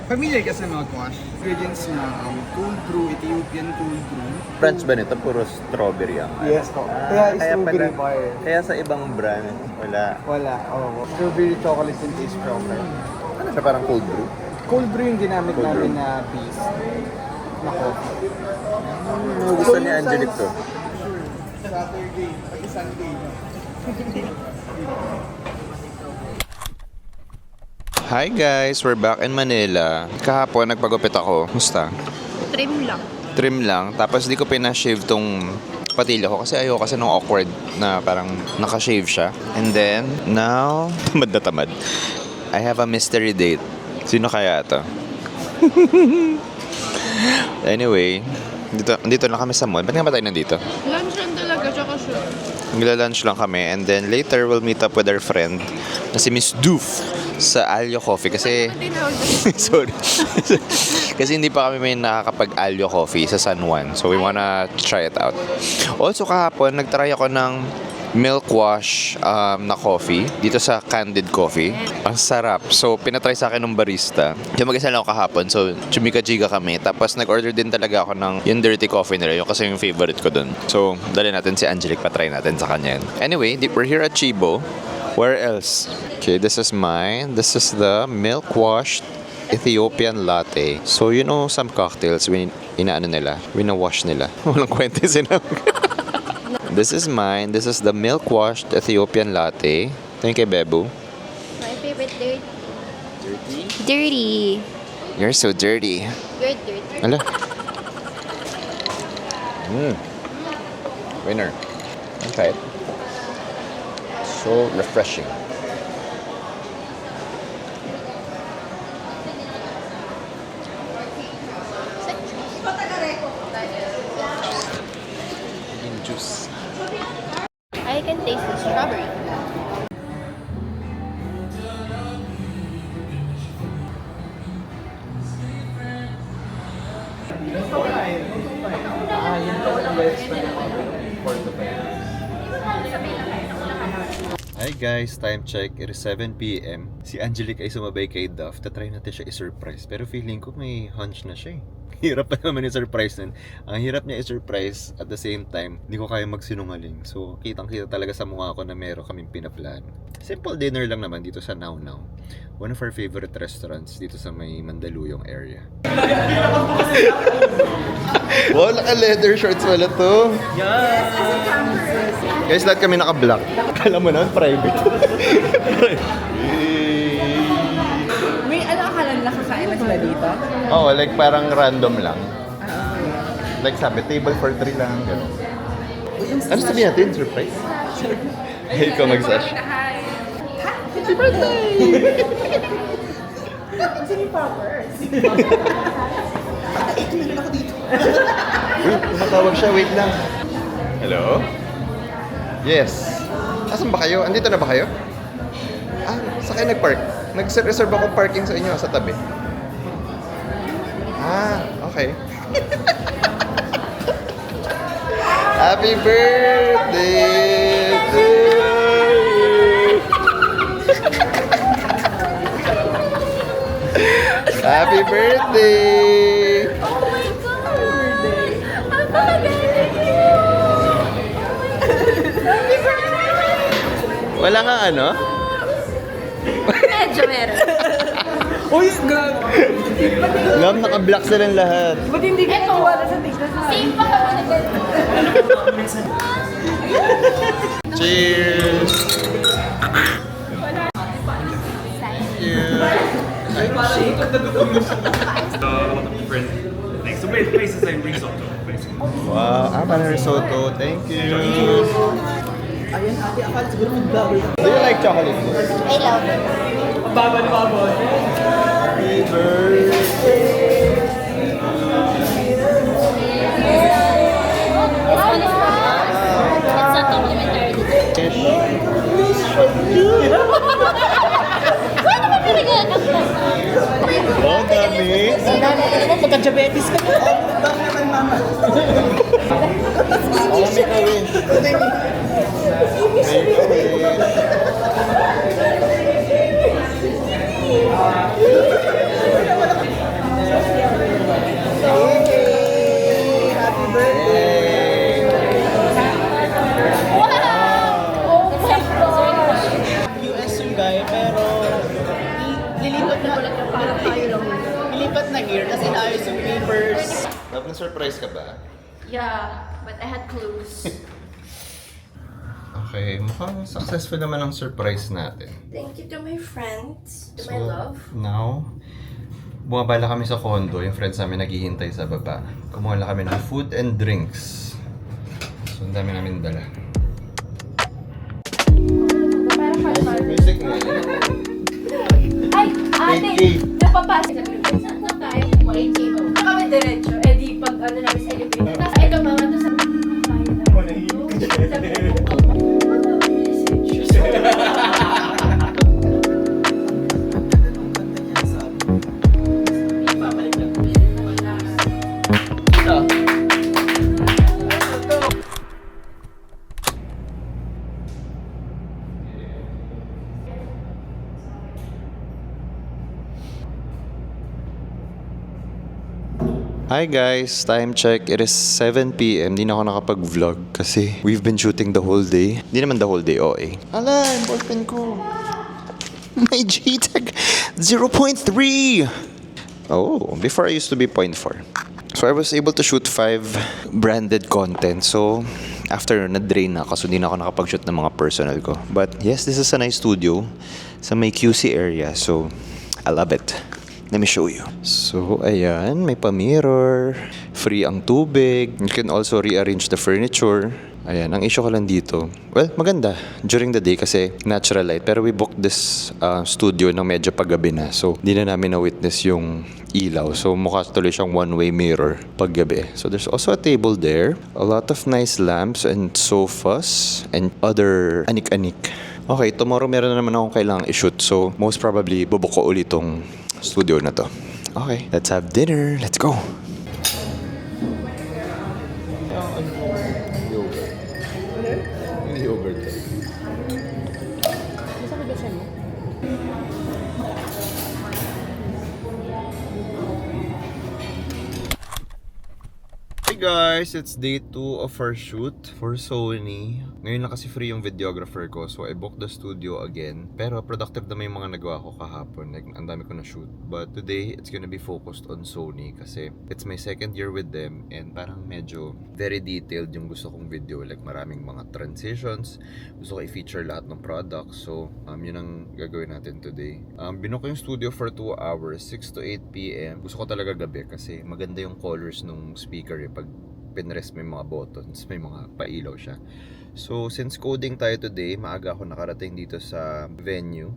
Familiar ka sa mouthwash? Ingredients na cold brew, Ethiopian cold brew. Branch ba nito? Puro strawberry ang Yes po. Kaya strawberry pa eh. Kaya sa ibang brand, wala. Wala, oo. Strawberry chocolate and taste chocolate. Ano siya, parang cold brew? Cold brew yung ginamit Cold namin brew. na base na coffee. Gusto ni Angelic to. Saturday, pati Sunday. Hi guys, we're back in Manila. Kahapon nagpagupit ako. Musta? Trim lang. Trim lang. Tapos di ko pinashave tong patilya ko kasi ayoko kasi nung awkward na parang nakashave siya. And then, now, tamad na tamad. I have a mystery date. Sino kaya to? Anyway, dito na kami sa mall. Ba't nga ba tayo nandito? Lunch lang talaga, tsaka siya. Magla-lunch lang kami and then later we'll meet up with our friend na si Miss Doof sa Alyo Coffee kasi sorry kasi hindi pa kami may nakakapag Alyo Coffee sa San Juan, so we wanna try it out. Also kahapon nagtry ako ng milk wash na coffee dito sa Candid Coffee. Ang sarap. So, pinatry sa akin ng barista. Yung mag-isa lang ako kahapon. So, chumika-chiga kami. Tapos, nag-order din talaga ako ng yung dirty coffee nila. Yung kasi yung favorite ko dun. So, dali natin si Angelic. Patry natin sa kanya yun. Anyway, we're here at Chibo. Where else? Okay, this is mine. This is the milk washed Ethiopian latte. So, you know, some cocktails, inaano nila, wina-wash nila. Walang kwenta sinabi. This is mine. This is the milk washed Ethiopian latte. Thank you, Bebu. My favorite dirty. Dirty? Dirty. You're so dirty. You're dirty. Ala. Winner. Okay. So refreshing. Juice. I can taste the strawberry. Hi guys, time check. It is 7 p.m. Si Angelic ay sumabay kay Duff. Tatry natin siya i-surprise. Pero feeling ko may hunch na siya eh. Hirap pa naman i-surprise nun. Ang hirap niya i-surprise at the same time, hindi ko kaya magsinungaling. So, kitang-kita talaga sa mukha ko na meron kaming pinaplan. Simple dinner lang naman dito sa Now Now. One of our favorite restaurants dito sa may Mandaluyong area. Wow, naka-leather shorts wala to. Yes! Guys, lahat kami naka-black. Kala mo naman, private. May ano akala nila kakain na sila dito? Oo, like parang random lang. Like sabi, table for 3 lang. Gano'n. Ano sabihin natin? Surprise? Hey, ikaw mag-sash. Happy birthday! Kasi yung poppers. Tingnan ako dito. Uy, tumatawag siya. Wait lang. Hello? Yes. Asan ba kayo? Andito na ba kayo? Ah, saan kayo nag-park? Nag-reserve ako parking sa inyo sa tabi. Ah, okay. Happy birthday to you. Happy birthday. Oh my God! Ang pagaling niyo! Happy birthday! Wala nga ano? Medyo meron. Uy, God! Love, naka-black silang lahat. Ba't hindi ka nawala sa tignan sa Same pa kami na Cheers! Thanks. So basically, it's the same risotto, basically. Wow, parang risotto. Thank you. Ayan, ate, akala siguro food vlogger. Do you like chocolate? I love it. Ang baba ni Baboy. Happy birthday. This one is for it's not complimentary. Paano ba pinag-anak mo? Oh, dami. Ang dami ka naman, magka-diabetes ka na. Ang dami naman, mama. Alam mo kawin. Love, na-surprise ka ba? Yeah, but I had clues. Okay, mukhang successful naman ang surprise natin. Thank you to my friends, to my love. Now, bumabala kami sa condo. Yung friends namin naghihintay sa baba. Kumuha lang kami ng food and drinks. So, ang dami namin dala. Music na Ay, ate, napapasok sa Pilipinas. Saan na tayo? Wait, na kami diretso. Eh di, pag ano namin sa elevator. Tapos ito mga to sa... Hi guys, time check. It is 7 p.m. Di na ako nakapag-vlog kasi we've been shooting the whole day. Di naman the whole day, OA. Ala, yung ballpen ko. My JTAG 0.3! Oh, before I used to be 0.4. So I was able to shoot 5 branded content. So after na-drain na kasi hindi na ako nakapag-shoot ng mga personal ko. But yes, this is a nice studio sa may QC area. So I love it. Let me show you. So, ayan, may pa-mirror, free ang tubig. You can also rearrange the furniture. Ayan, ang issue ko lang dito. Well, maganda during the day kasi natural light. Pero we booked this studio na medyo paggabi na. So, di na namin na-witness yung ilaw. So, mukha tuloy siyang one-way mirror paggabi. So, there's also a table there. A lot of nice lamps and sofas and other anik-anik. Okay, tomorrow meron na naman akong kailangang i-shoot. So, most probably, bubuk ko ulit tong studio na to. Okay, let's have dinner. Let's go. Yogurt. Hey guys, it's day 2 of our shoot for Sony. Ngayon na kasi free yung videographer ko, so I booked the studio again. Pero productive naman yung mga nagawa ko kahapon. Like, ang dami ko na shoot. But today, it's gonna be focused on Sony kasi it's my second year with them and parang medyo very detailed yung gusto kong video. Like, maraming mga transitions. Gusto ko i-feature lahat ng products. So, yun ang gagawin natin today. Binook ko yung studio for 2 hours, 6 to 8 p.m. Gusto ko talaga gabi kasi maganda yung colors ng speaker pag pinrest may mga buttons, may mga pailaw siya. So, since coding tayo today, maaga ako nakarating dito sa venue.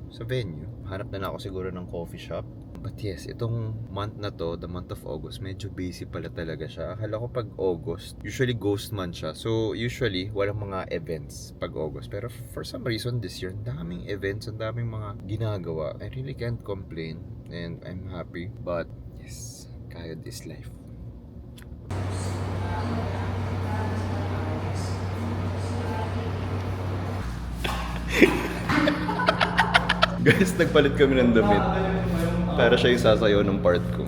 Hanap na ako siguro ng coffee shop. But yes, itong month na to, the month of August, medyo busy pala talaga siya. Akala ko pag August, usually ghost month siya. So, usually, walang mga events pag August. Pero for some reason, this year, ang daming events, ang daming mga ginagawa. I really can't complain. And I'm happy. But, yes, kayod is life. Guys, nagpalit kami ng damit para siya yung sasayaw ng part ko.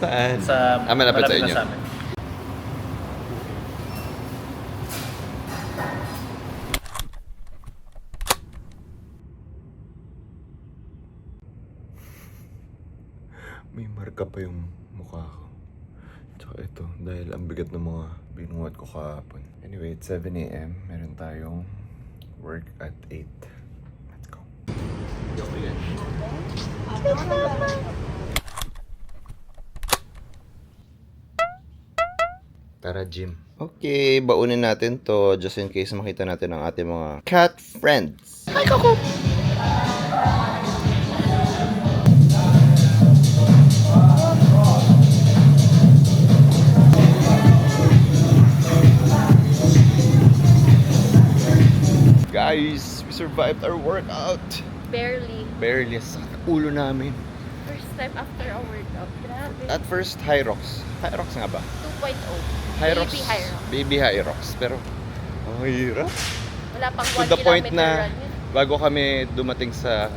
Saan? Malapit sa inyo. May marka pa yung mukha ko. Tsaka ito, dahil ang bigat ng mga binuhat ko kahapon. Anyway, it's 7 a.m. Meron tayong work at 8. Let's go. Tara, gym. Okay, baunin natin to just in case makita natin ang ating mga cat friends. Hi, Coco! Guys, we survived our workout. Barely. Sakit ulo namin. First time after a workout. Grabe. At first, Hyrox. Hyrox nga ba? 2.0. Hyrox. Baby Hyrox. Baby Hyrox. Pero, ang hirap. Wala pang To 1 the point kilometer na, run yun. bago kami dumating sa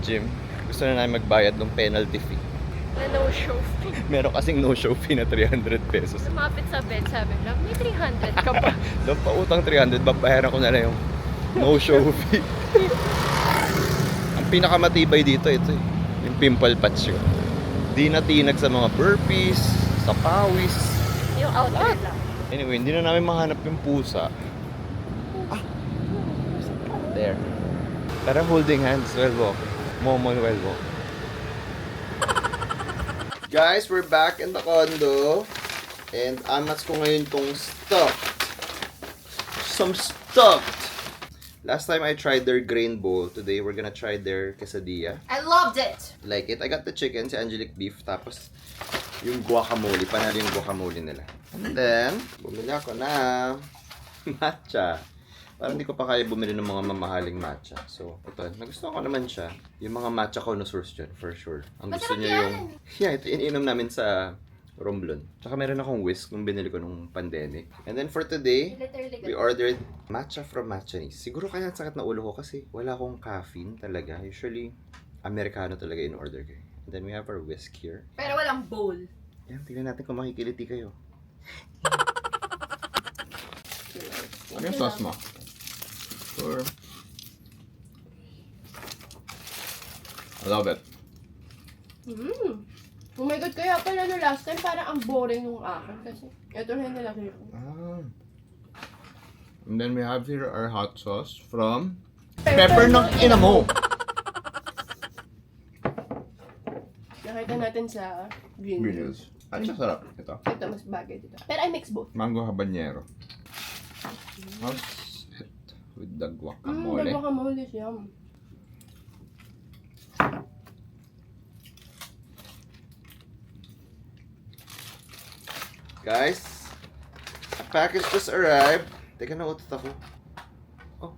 gym, gusto na namin magbayad ng penalty fee. Na no-show fee. Meron kasing no-show fee na 300 pesos. Lumapit sa bed, sabi lang, may 300 ka pa. Doon pa utang 300, babayaran ko na lang yung No show fee. Ang pinakamatibay dito, ito eh. Yung pimple patch ko. Di natinag sa mga burpees, sa pawis. Yung outfit lang. Anyway, hindi na namin mahanap yung pusa. There. Tara, holding hands while walking. Momol while walking. Guys, we're back in the condo. And amas ko ngayon tong stuffed. Some stuffed. Last time I tried their grain bowl. Today, we're gonna try their quesadilla. I loved it! Like it. I got the chicken, si Angelic beef, tapos yung guacamole. Panalo yung guacamole nila. And then, bumili ako na matcha. Parang hindi ko pa kaya bumili ng mga mamahaling matcha. So, ito. Nagustuhan ko naman siya. Yung mga matcha connoisseurs dyan, for sure. Ang gusto Masarap niya yan. yung... Yeah, ito iniinom namin sa Romblon. Tsaka meron akong whisk nung binili ko nung pandemic. And then for today, Literally we ordered matcha from Matchanis. Siguro kaya ang sakit na ulo ko kasi wala akong caffeine talaga. Usually, Americano talaga in order ko. And then we have our whisk here. Pero walang bowl. Yan, tingnan natin kung makikiliti kayo. Ano yung sauce mo? Sure. I love it. Oh my God, kaya pala no last time parang ang boring yung akin kasi ito na yung nilaki ko. And then we have here our hot sauce from Pepper ng Ina Mo. Nakita natin sa green. Videos. At siya sarap. Ito. Ito mas bagay dito. Pero I mix both. Mango habanero. How's it with the guacamole? Guacamole siya. Guys, a package just arrived. Teka na, utot ako. Oh.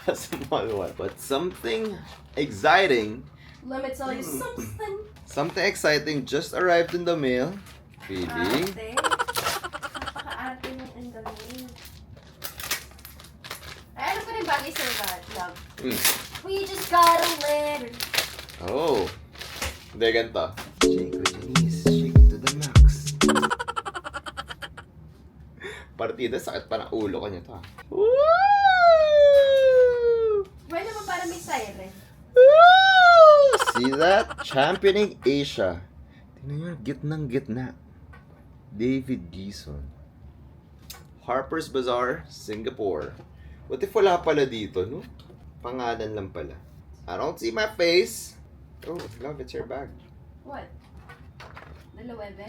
A small one. But something exciting. Let me tell you something. Something exciting just arrived in the mail. Feeling. Ate, napaka-arte ng in the mail. Ay, ano pa rin bagay sa'yo, love? We just got a letter. Oh. Hindi, ganito. Shake with Janice. Shake it to the max. Partida, sakit pa ng ulo ko niya to. Woo! Pwede ba para may siren? Woo! See that? Championing Asia. Tingnan nyo, gitnang gitna. David Gison. Harper's Bazaar, Singapore. What if wala pala dito, no? Pangalan lang pala. I don't see my face. Oh, love, it's your bag. What? Dalawebe?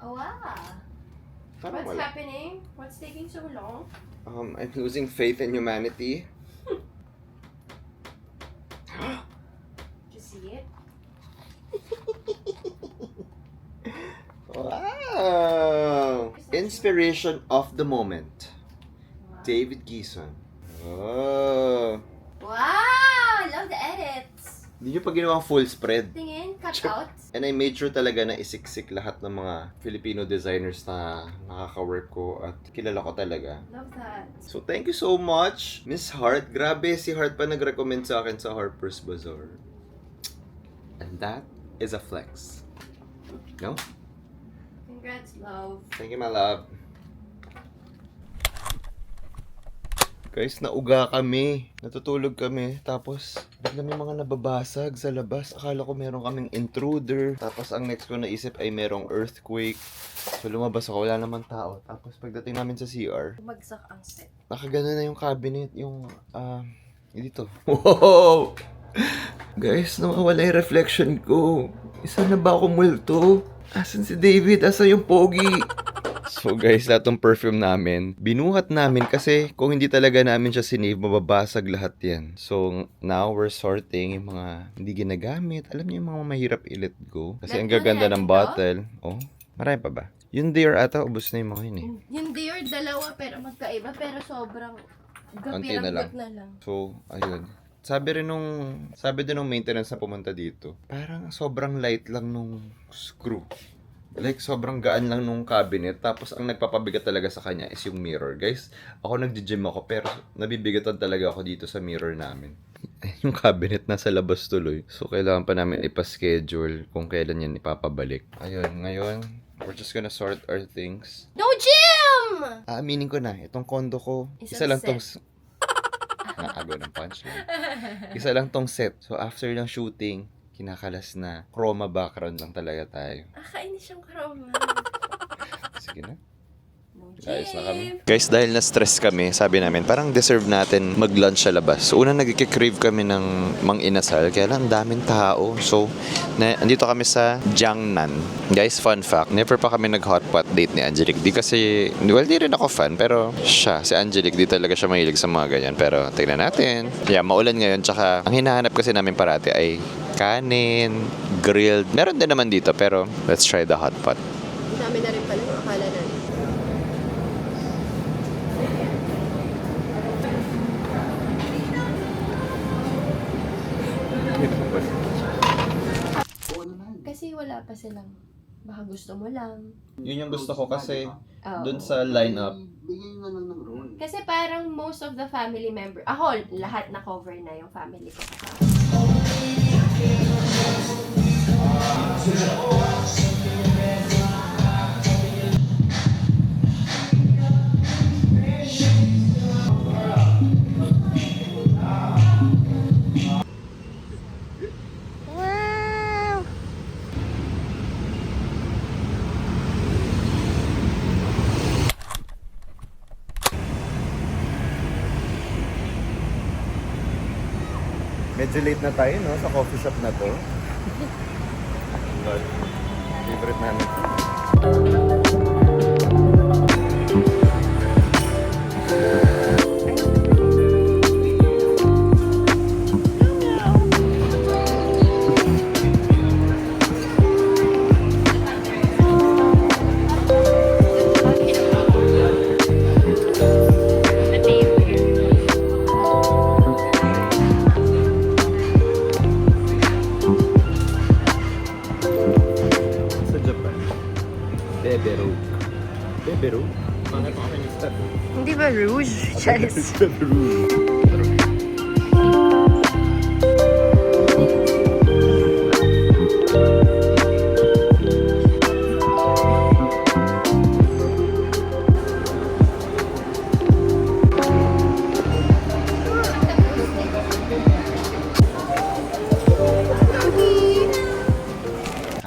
Oh, wow. Parang What's wala. happening? What's taking so long? I'm losing faith in humanity. Did you see it? Wow! Inspiration of the moment. David Gison. Oh. Wow! I love the edits. Hindi nyo pa ginawang full spread. Tingin, cut out. And I made sure talaga na isiksik lahat ng mga Filipino designers na nakaka-work ko at kilala ko talaga. Love that. So thank you so much, Miss Hart. Grabe, si Hart pa nag-recommend sa akin sa Harper's Bazaar. And that is a flex. No? Congrats, love. Thank you, my love. Guys, nauga kami. Natutulog kami. Tapos, bigla may mga nababasag sa labas. Akala ko meron kaming intruder. Tapos, ang next ko naisip ay merong earthquake. So, lumabas ako. Wala namang tao. Tapos, pagdating namin sa CR, Bumagsak ang set. nakagano na yung cabinet. Yung, dito. Wow! Guys, nawawala yung reflection ko. Isa na ba ako multo? Asan si David? Asan yung pogi? So guys, lahat ng perfume namin, binuhat namin kasi kung hindi talaga namin siya sinave, mababasag lahat yan. So now we're sorting yung mga hindi ginagamit. Alam niyo yung mga mahirap i-let go. Kasi ang gaganda ng bottle. Oh, marami pa ba? Yung Dior ata, ubos na yung mga yun eh. Yung Dior, dalawa pero magkaiba pero sobrang Konti na lang. na lang. So, ayun. Sabi din nung maintenance na pumunta dito, parang sobrang light lang nung screw. Like, sobrang gaan lang nung cabinet. Tapos, ang nagpapabigat talaga sa kanya is yung mirror. Guys, ako nagji-gym ako, pero nabibigatan talaga ako dito sa mirror namin. Yung cabinet nasa labas tuloy. So, kailangan pa namin ipa-schedule kung kailan yan ipapabalik. Ayun, ngayon, we're just gonna sort our things. No gym! Aaminin ko na, itong condo ko, Isang isa lang set. tong... Nakagaw ng punchline. Isa lang tong set. So, after ng shooting, kinakalas na. Chroma background lang talaga tayo. Kainis yung karoma. Sige na. No, Ayos na kami. Jim. Guys, dahil na-stress kami, sabi namin, parang deserve natin mag-lunch sa labas. So, unang nagkikrave kami ng mang inasal, kaya lang daming tao. So, andito kami sa Jiangnan. Guys, fun fact, never pa kami nag-hotpot date ni Angelique. Di kasi, well, di rin ako fan, pero siya, si Angelique, di talaga siya mahilig sa mga ganyan. Pero, tignan natin. Yeah, maulan ngayon, tsaka ang hinahanap kasi namin parati ay kanin, grilled. Meron din naman dito, pero let's try the hotpot. Ang dami na rin pala yung akala natin. Kasi wala pa silang, baka gusto mo lang. Yun yung gusto ko kasi Oo. dun sa lineup. Kasi parang most of the family member, ako, lahat na cover na yung family ko. Medyo late na tayo, no? Sa coffee shop na to. But, favorite namin. Sa Japan. Bebero. Bebero? Pangat ako kayo start. Hindi ba rouge? Charis.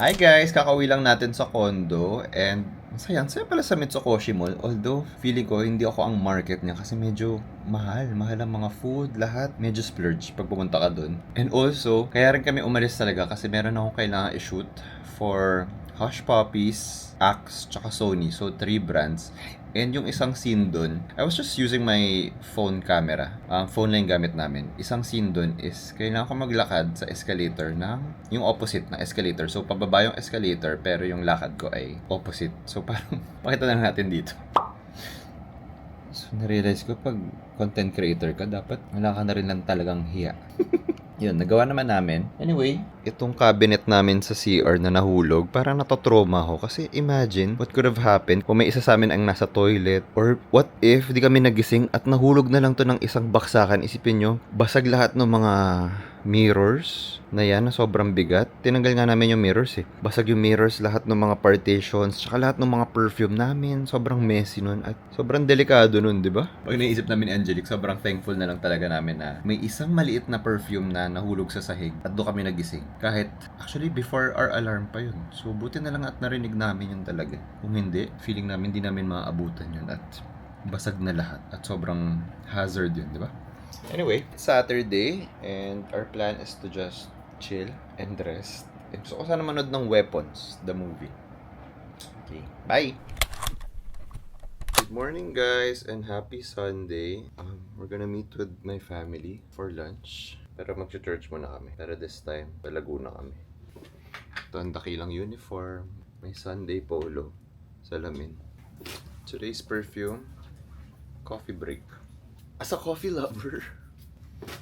Hi guys! Kakauwi lang natin sa condo and sayang pala sa Mitsukoshi Mall. Although, feeling ko hindi ako ang market niya kasi medyo mahal. Mahal ang mga food, lahat. Medyo splurge pag pumunta ka dun. And also, kaya rin kami umalis talaga kasi meron akong kailangan i-shoot for Hush Puppies, Axe, tsaka Sony. So, 3 brands. And yung isang scene dun, I was just using my phone camera. Phone lang yung gamit namin. Isang scene dun is, kailangan ko maglakad sa escalator ng yung opposite na escalator. So, pababa yung escalator, pero yung lakad ko ay opposite. So, parang, pakita lang natin dito. So, narealize ko, pag content creator ka, dapat wala ka na rin lang talagang hiya. Yun, nagawa naman namin. Anyway, itong cabinet namin sa CR na nahulog, parang natotrauma ako. Kasi imagine, what could have happened kung may isa sa amin ang nasa toilet? Or what if di kami nagising at nahulog na lang to ng isang baksakan? Isipin nyo, basag lahat ng mga mirrors na yan, na sobrang bigat. Tinanggal nga namin yung mirrors eh. Basag yung mirrors, lahat ng mga partitions, tsaka lahat ng mga perfume namin. Sobrang messy nun at sobrang delikado nun, di ba? Pag naisip namin ni Angelique, sobrang thankful na lang talaga namin na may isang maliit na perfume na nahulog sa sahig at doon kami nagising. Kahit, actually, before our alarm pa yun. So, buti na lang at narinig namin yun talaga. Kung hindi, feeling namin di namin maaabutan yun at basag na lahat at sobrang hazard yun, di ba? Anyway, Saturday and our plan is to just chill and rest. And so, sana manood ng Weapons, the movie. Okay, bye! Good morning guys and happy Sunday. We're gonna meet with my family for lunch. Pero mag-church muna kami. Pero this time, sa Laguna kami. Ito ang dakilang uniform. May Sunday polo. Salamin. Today's perfume. Coffee break. As a coffee lover,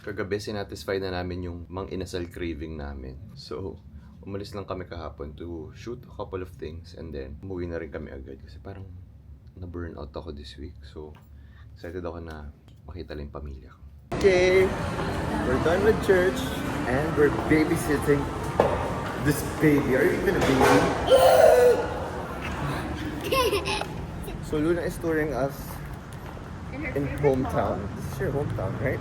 kagabi sinatisfy na namin yung mang inasal craving namin. So, umalis lang kami kahapon to shoot a couple of things and then umuwi na rin kami agad kasi parang na-burn out ako this week. So, excited ako na makita lang yung pamilya ko. Okay, we're done with church and we're babysitting this baby. Are you even a baby? So Luna is touring us in hometown. This is your hometown, right?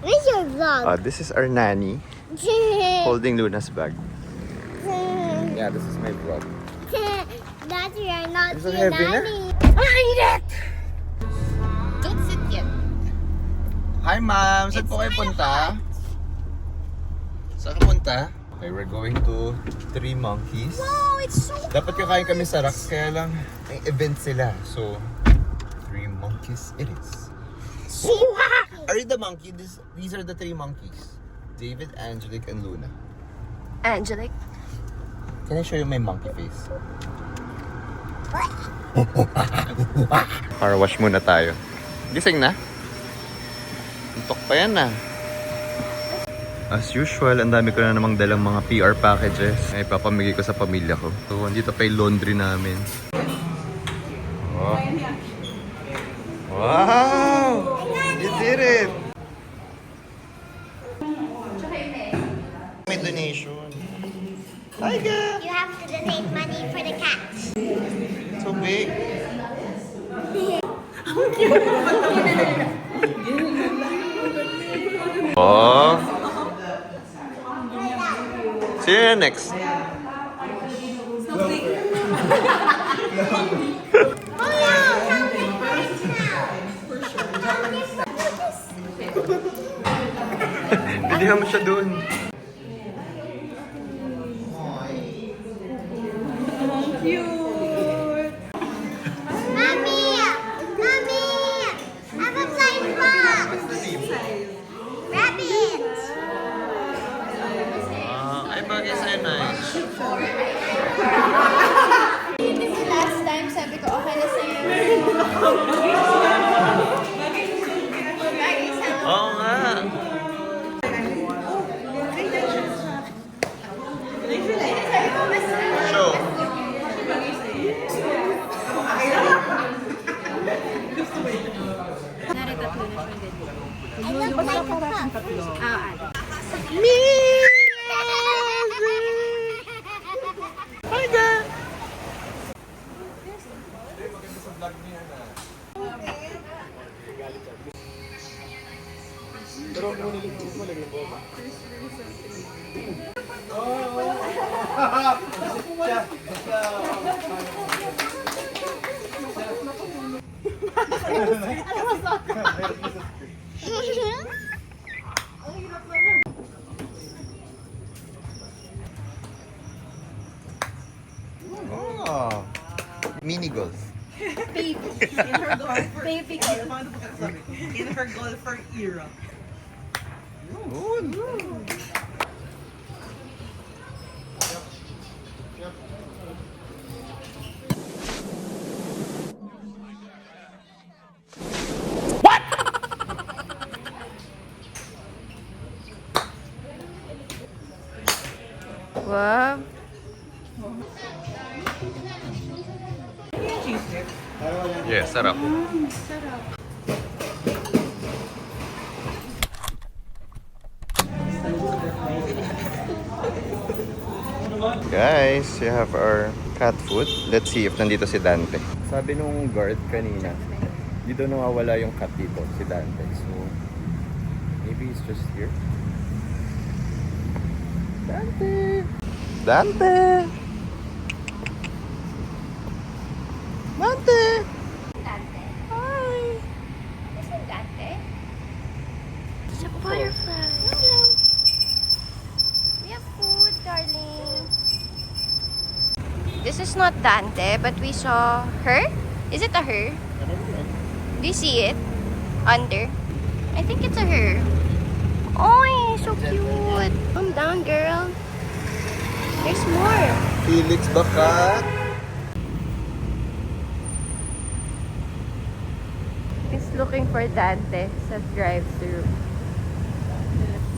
Where's your vlog? This is our nanny holding Luna's bag. Yeah, this is my vlog. Daddy, you're not Is it your heavy na? nanny. Don't sit yet. Hi ma'am, saan po kayo punta? Saan ka punta? Okay, we're going to Three Monkeys. Oh, it's so Dapat kakain kami sa Rax, kaya lang may event sila. So, Three Monkeys it is. Are you the monkey? These are the three monkeys. David, Angelic, and Luna. Angelic? Can I show you my monkey face? Car wash muna tayo. Gising na? Antok pa yan ah. As usual, ang dami ko na namang dalang mga PR packages. Ay, papamigay ko sa pamilya ko. So, andito pa yung laundry namin. Oh. Wow! You did it! May donation. Hi, girl! You have to donate money for the cats. So big. Oh. See you next. Hindi mo siya doon. Mommy! Mommy! I have a flying fox! Rabbit! Ay, bagay sa'yo, nice. Kasi last time, sabi ko, okay na sa'yo. Oo nga. Show. I look like a fox. Oh. Mini golf. In her golfer era. Good. Wow. Yeah, sarap. Guys, you have our cat food. Let's see if nandito si Dante. Sabi nung guard kanina, dito nawawala yung cat dito, si Dante. So, maybe he's just here. Dante! Dante! Dante! Dante. Hi. Isn't Dante? It's a butterfly. Hello. We have food, darling. This is not Dante, but we saw her. Is it a her? Do you see it? Under? I think it's a her. Oh, so cute. Calm down, girl. There's more. Felix Bakat! He's looking for Dante sa drive-thru.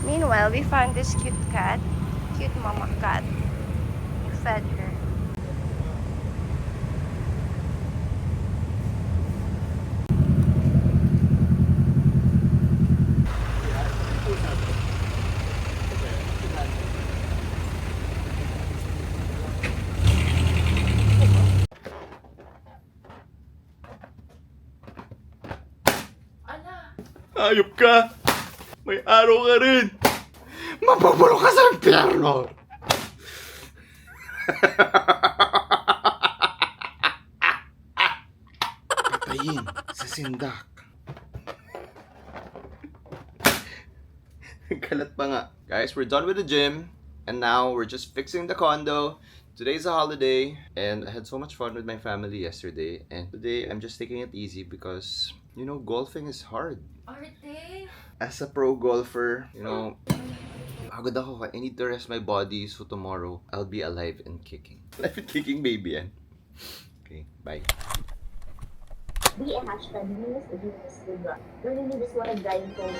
Meanwhile, we found this cute cat. Cute mama cat. We fed her. Hayop ka! May araw ka rin! Mapapulong ka sa impyerno! Patayin sa sindak. Kalat pa nga. Guys, we're done with the gym. And now, we're just fixing the condo. Today's a holiday. And I had so much fun with my family yesterday. And today, I'm just taking it easy because, you know, golfing is hard. Arte. As a pro golfer, you know, pagod ako. I need to rest my body. So tomorrow, I'll be alive and kicking. Alive and kicking, baby, yan. Okay, bye. Be a hashtag, you miss the drop. You really just want to drive over.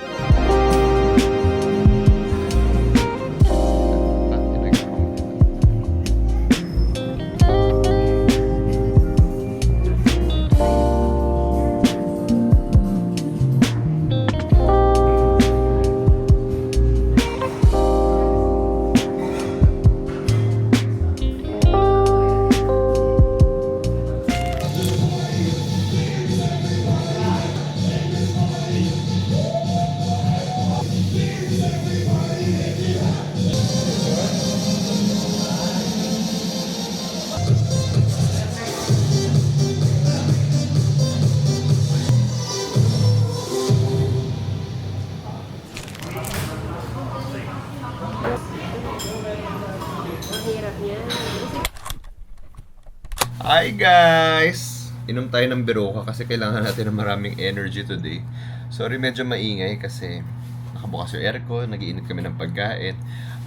Hi guys! Inom tayo ng Berocca kasi kailangan natin ng maraming energy today. Sorry medyo maingay kasi nakabukas yung aircon, nag-iinit kami ng pagkain.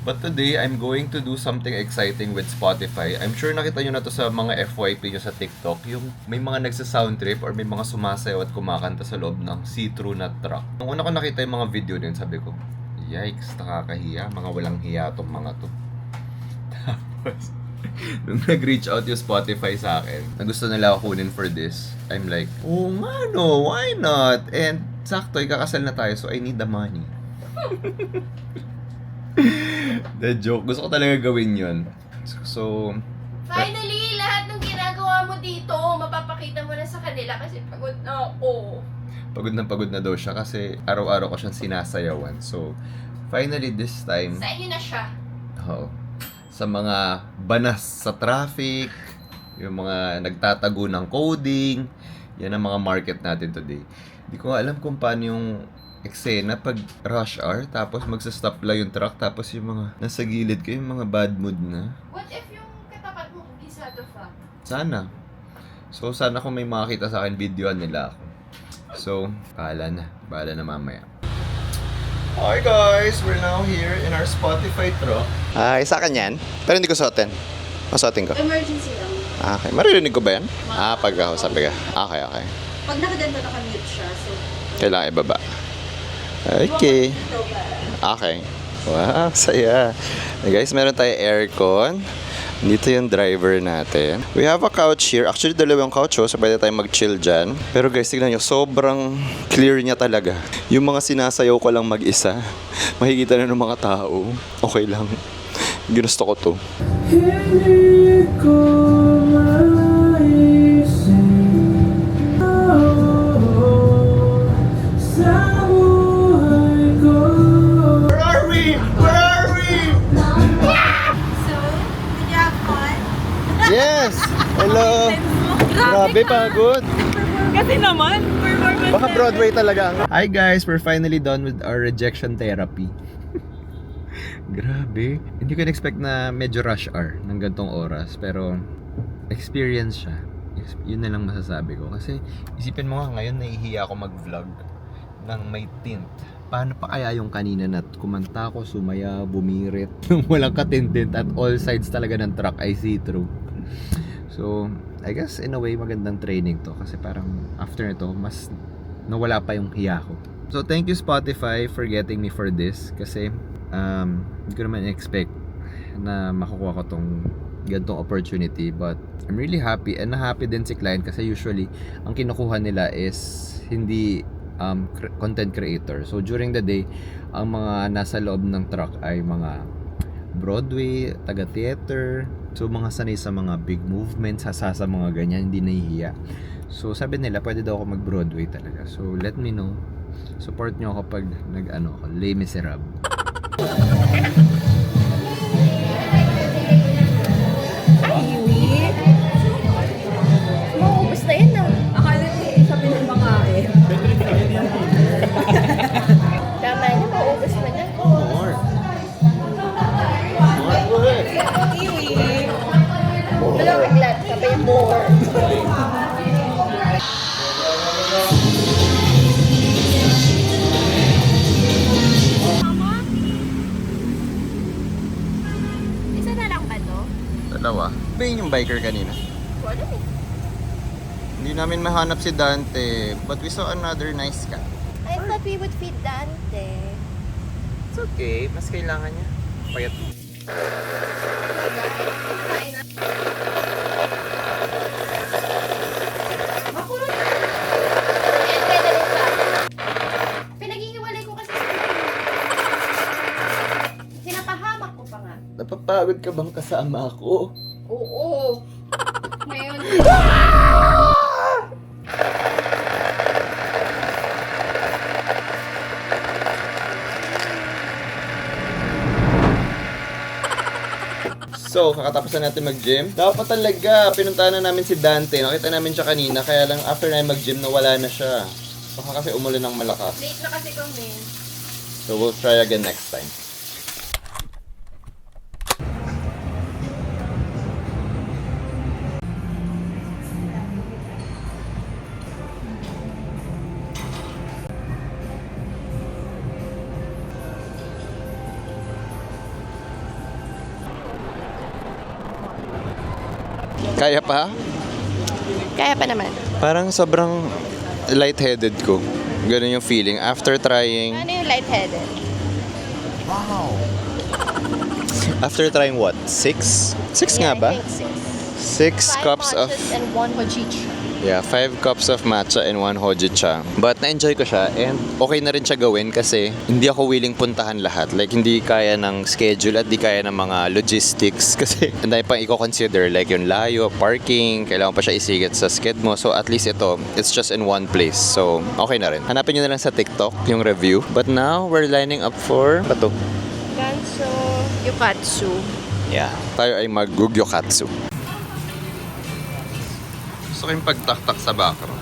But today, I'm going to do something exciting with Spotify. I'm sure nakita nyo na to sa mga FYP nyo sa TikTok. Yung may mga nagsa-sound trip or may mga sumasayaw at kumakanta sa loob ng see-through na truck. Nung una ko nakita yung mga video din, sabi ko, yikes, nakakahiya. Mga walang hiya tong mga to. Tapos, nung nag-reach out yung Spotify sa akin, na gusto nila ako kunin for this, I'm like, oh nga no, why not? And sakto, ikakasal na tayo, so I need the money. The joke. Gusto ko talaga gawin yun. So, Finally, lahat ng ginagawa mo dito, mapapakita mo na sa kanila kasi pagod na ako. pagod na daw siya kasi araw-araw ko siyang sinasayawan. So, finally this time, Sa inyo na siya. oh, sa mga banas sa traffic, yung mga nagtatago ng coding, yan ang mga market natin today. Hindi ko nga alam kung paano yung eksena pag rush hour, tapos magsa-stop lang yung truck, tapos yung mga nasa gilid ko, yung mga bad mood na. What if yung katapat mo gisado fa? Sana. So, sana kung may makakita sa akin, videoan nila ako. So, bahala na mamaya. Hi guys! We're now here in our Spotify truck. Isa ka yan? Pero hindi ko suotin. Masuotin ko. Emergency lang. Okay. Maririnig ko ba yan? Pag ako sabi ka. Okay. Pag nakaganto naka-mute siya, so... Kailangan ibaba. Okay. Okay. Wow, saya. Hey guys, meron tayo aircon. Dito yung driver natin. We have a couch here. Actually, dalawang couch, so pwede tayong mag-chill dyan. Pero guys, tignan nyo, sobrang clear niya talaga. Yung mga sinasayaw ko lang mag-isa, makikita na ng mga tao. Okay lang. Ginusto ko to. So, did you have fun? Yes! Hello! Grabe, pagod. Kasi naman, performance. Baka Broadway talaga. Hi guys, we're finally done with our rejection therapy. Grabe. Hindi ko na-expect na medyo rush hour ng gantong oras. Pero, experience siya. Yun na lang masasabi ko. Kasi, isipin mo nga ngayon, nahihiya ako mag-vlog ng may tint. Paano pa kaya yung kanina na kumanta ko, sumaya, bumirit, walang katintint at all sides talaga ng truck ay see-through. So, I guess in a way magandang training to kasi parang after nito, mas nawala pa yung hiya ko. So, thank you Spotify for getting me for this kasi hindi ko naman expect na makukuha ko tong ganitong opportunity, but I'm really happy and happy din si client kasi usually ang kinukuha nila is hindi content creator. So during the day, ang mga nasa loob ng truck ay mga Broadway, taga-theater, so mga sanay sa mga big movements, sa mga ganyan, hindi nahihiya. So sabi nila, pwede daw ako mag-Broadway talaga. So let me know Support nyo ako pag nag-ano ako, Les Miserables. Mauubos na yan ah. Akala ko yung sabi ng makain. Tama na, mauubos na na. More. Wala maglat, sabay more. Isa na lang ba to? Dalawa. Ba yun yung biker kanina? Wala eh. Hindi namin mahanap si Dante, but we saw another nice cat. I thought we would feed Dante. It's okay, mas kailangan niya. Payat. Pinaghihiwalay ko kasi sa Sinapahamak ko pa nga. Napapagod ka bang kasama ako? Oo. Ngayon. So, kakatapos na natin mag-gym. Dapat talaga, pinuntahan na namin si Dante. Nakita namin siya kanina, kaya lang after na mag-gym, nawala na siya. Baka kasi umulan ng malakas. Late na kasi kami. So, we'll try again next time. Kaya pa? Kaya pa naman. Parang sobrang lightheaded ko. Ganun yung feeling. After trying... Ano yung lightheaded? After trying what? 6? 6 nga ba? 6 cups of... and 1 hojicha. Yeah, 5 cups of matcha and 1 hojicha. But na-enjoy ko siya and okay na rin siya gawin kasi hindi ako willing puntahan lahat. Like, hindi kaya ng schedule at di kaya ng mga logistics kasi hindi pang i-consider like yung layo, parking, kailangan pa siya isigit sa sked mo. So, at least ito, it's just in one place. So, okay na rin. Hanapin nyo na lang sa TikTok yung review. But now, we're lining up for... Bato. Ganso yukatsu. Yeah. Tayo ay mag-gugyokatsu. Gusto ko yung pagtaktak sa background.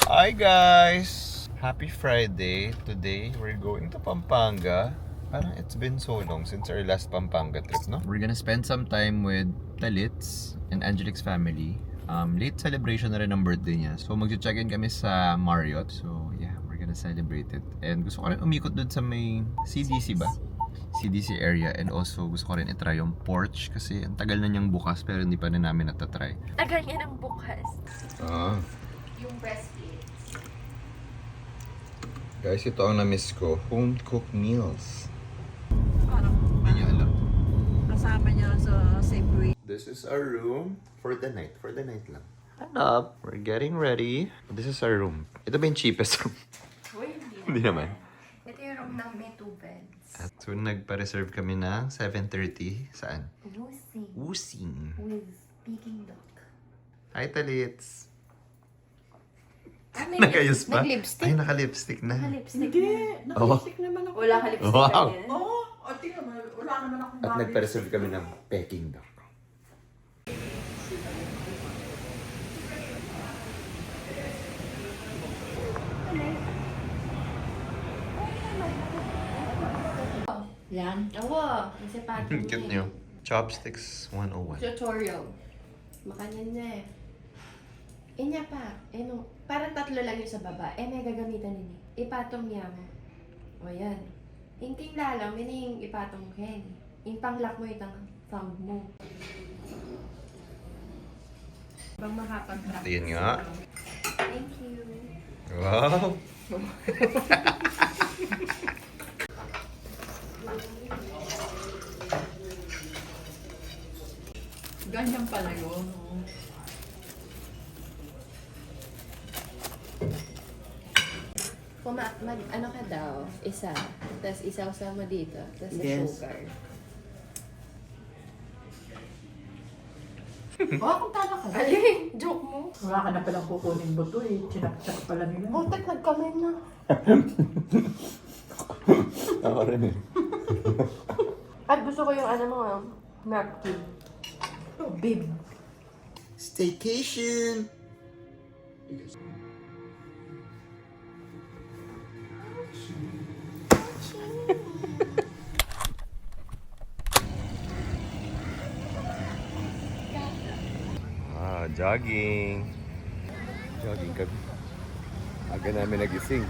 Hi guys! Happy Friday! Today, we're going to Pampanga. Parang it's been so long since our last Pampanga trip, no? We're gonna spend some time with Talitz and Angelic's family. Late celebration na rin ang birthday niya. So mag-check-in kami sa Marriott. So yeah, we're gonna celebrate it. And gusto ko rin umikot dun sa may CDC ba? CDC area. And also gusto ko rin itry yung porch kasi ang tagal na niyang bukas pero hindi pa rin namin natatry. Tagal niya ng bukas. Yung breastplate. Guys, ito ang na-miss ko. Home cooked meals. Parang Hindi niya alam. kasama niya sa same breed. This is our room for the night. For the night lang. Up. We're getting ready. This is our room. Ito ba yung cheapest room? Hindi naman. Ito yung room ng may 2 beds. At so, nagpa-reserve kami ng 7:30. Saan? Lucy Using. with Peking duck. Hi, Talitz. May Nagayos pa? Nag-lipstick. Ay, naka-lipstick na. Naka-lipstick Hindi, naka-lipstick naman ako. Wala ka lipstick Wow. ganyan. Oo, o tingnan mo, wala naman akong At nagpa-reserve kami ng Peking duck. Yan. Oo. Kasi pati Cute niyo. Chopsticks 101. Tutorial. Makanyan na eh. Inya pa. Eh no, parang 3 lang yung sa baba. Eh may gagamitan nini. Ipatong yam. O yan. Ingking lalaw, mining ipatong ken. Yung panglock mo itang thumb mo. Bang makapag-crack. Tingin nga. Thank you. Wow. Ganyan pala yun. Oo. Ano ka daw? Isa. Tapos isaw-saw mo dito. Tapos sa Yes. sugar. Punta na ka. Alin, joke mo. Wala ka na palang kukunin buto eh. Chinap-chap pala nila. Butik, nagkamay na. Ako rin eh. At gusto ko yung ano mo, napkin. Oh, bib. Staycation! Jogging. Jogging kami. Aga namin nagising.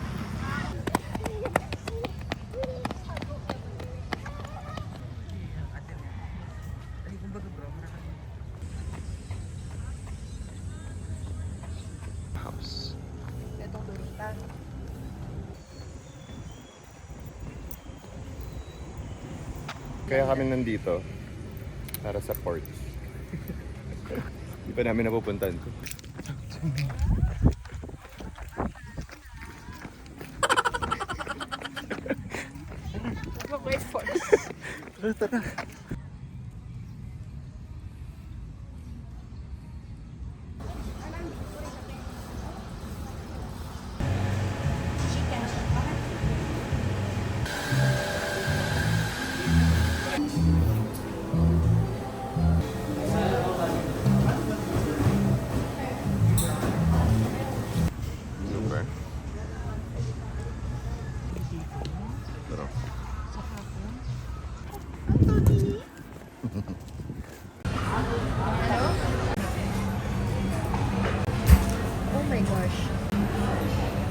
House. Kaya kami nandito para sa port. Hindi pa namin napupuntahan ko. Wait for us. Tara. Super. Pero, Oh my gosh.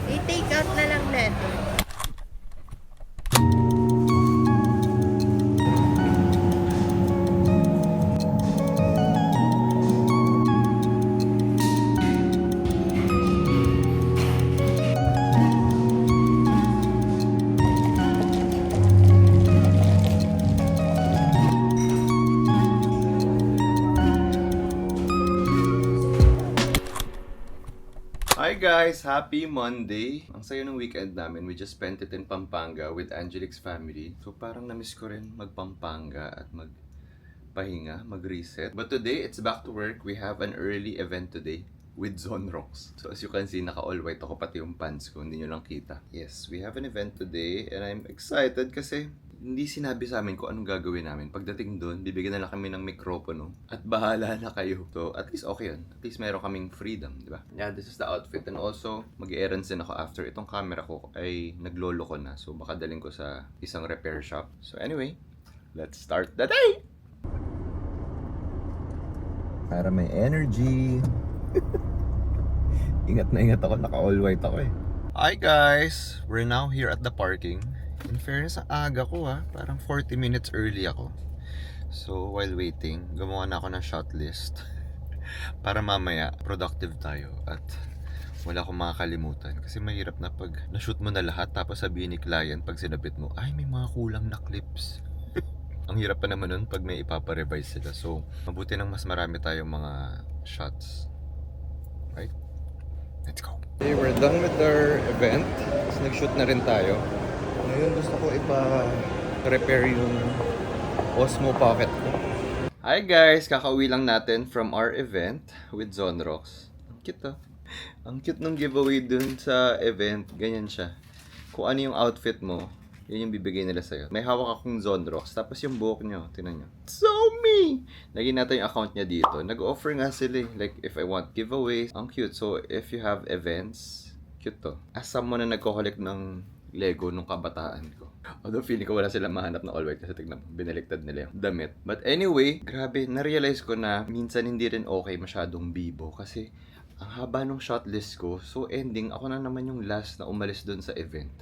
I-take out na lang natin. Hi guys! Happy Monday! Ang saya ng weekend namin. We just spent it in Pampanga with Angelic's family. So parang namiss ko rin magpampanga at magpahinga, mag-reset. But today, it's back to work. We have an early event today with Zonrox. So as you can see, naka-all white ako, pati yung pants ko. Hindi nyo lang kita. Yes, we have an event today and I'm excited kasi hindi sinabi sa amin kung anong gagawin namin. Pagdating doon, bibigyan na lang kami ng mikropono at bahala na kayo. So, at least okay yun. At least mayroon kaming freedom, di ba? Yeah, this is the outfit. And also, mag-errands din ako after. Itong camera ko ay naglolo ko na. So, baka daling ko sa isang repair shop. So, anyway, let's start the day! Para may energy. Ingat na ingat ako. Naka-all white ako eh. Hi guys! We're now here at the parking. In fairness, ang aga ko ha. Parang 40 minutes early ako. So, while waiting, gumawa na ako ng shot list. Para mamaya, productive tayo. At wala akong makakalimutan. Kasi mahirap na pag na-shoot mo na lahat, tapos sabihin ni client pag sinabit mo, ay may mga kulang na clips. Ang hirap pa naman nun pag may ipapa-revise sila. So, mabuti nang mas marami tayong mga shots. Right? Let's go! Okay, we're done with our event. Tapos nag-shoot na rin tayo. Ngayon gusto ko ipa-repair yung Osmo Pocket ko. Hi guys! Kakauwi lang natin from our event with Zonrox. Ang cute ah. Ang cute ng giveaway dun sa event. Ganyan siya. Kung ano yung outfit mo, yun yung bibigay nila sa'yo. May hawak akong Zonrox. Tapos yung buhok nyo, tingnan nyo. So me! Lagyan natin yung account niya dito. Nag-offer nga sila eh. Like if I want giveaways. Ang cute. So if you have events, cute to. As someone na nagko-collect ng Lego nung kabataan ko. Although feeling ko wala silang mahanap na all white kasi tignan mo, binaliktad nila yung damit. But anyway, grabe, na-realize ko na minsan hindi rin okay masyadong bibo kasi ang haba nung shot list ko. So ending, ako na naman yung last na umalis dun sa event.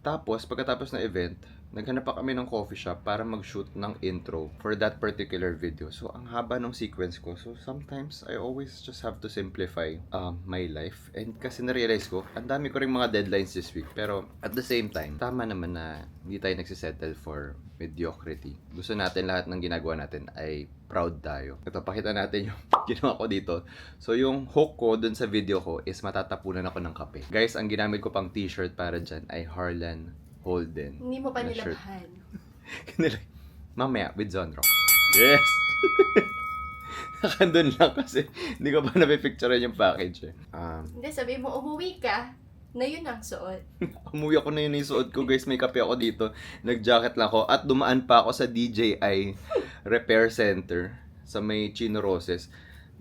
Tapos, pagkatapos ng event, naghanap pa kami ng coffee shop para mag-shoot ng intro for that particular video. So, ang haba ng sequence ko. So, sometimes, I always just have to simplify my life. And kasi na-realize ko, ang dami ko rin mga deadlines this week. Pero, at the same time, tama naman na hindi tayo nagsisettle for mediocrity. Gusto natin lahat ng ginagawa natin ay proud tayo. Ito, pakita natin yung ginawa ko dito. So, yung hook ko dun sa video ko is matatapunan ako ng kape. Guys, ang ginamit ko pang t-shirt para dyan ay Harlan Holden. Hindi mo pa na shirt. nilabahan. Mamaya, with Zonrox. Yes! Nakandun lang kasi hindi ko pa napipicturean yung package eh. Hindi, sabi mo, umuwi ka, na yun ang suot. Umuwi ako na yun yung suot ko guys. May kape ako dito. Nag-jacket lang ako. At dumaan pa ako sa DJI Repair Center sa may Chino Roses.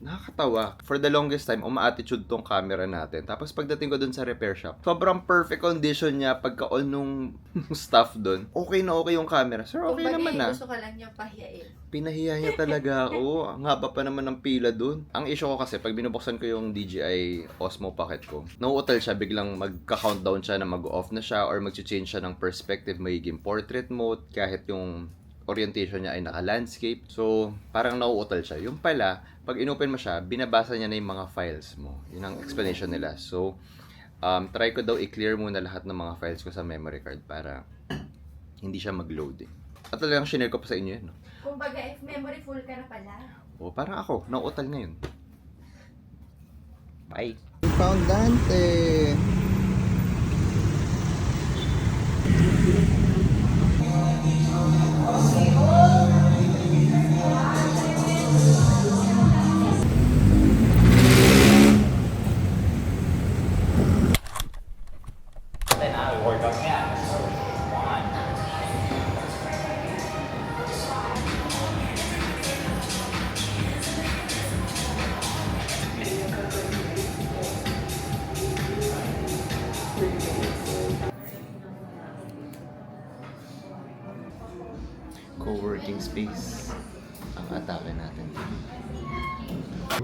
Nakakatawa. For the longest time, uma-attitude tong camera natin. Tapos pagdating ko dun sa repair shop, sobrang perfect condition niya pagka-all nung staff dun. Okay na okay yung camera. Sir, okay Kumbaga, naman na. gusto ka lang niyang pahiyain. Pinahiya niya talaga ako. Ang haba pa naman ng pila dun. Ang issue ko kasi, pag binubuksan ko yung DJI Osmo Pocket ko, nauutal siya, biglang magka-countdown siya na mag-off na siya or mag-change siya ng perspective, magiging portrait mode, kahit yung orientation niya ay naka-landscape. So, parang nauutal siya. Yung pala, pag inopen mo siya, binabasa niya na yung mga files mo. Yun ang explanation nila. So, try ko daw i-clear muna lahat ng mga files ko sa memory card para hindi siya mag-load eh. At talagang shinare ko pa sa inyo yun, no? Kumbaga, if memory full ka na pala. O, parang ako, nauutal ngayon. Bye! We found Dante! Co-working space ang atake natin.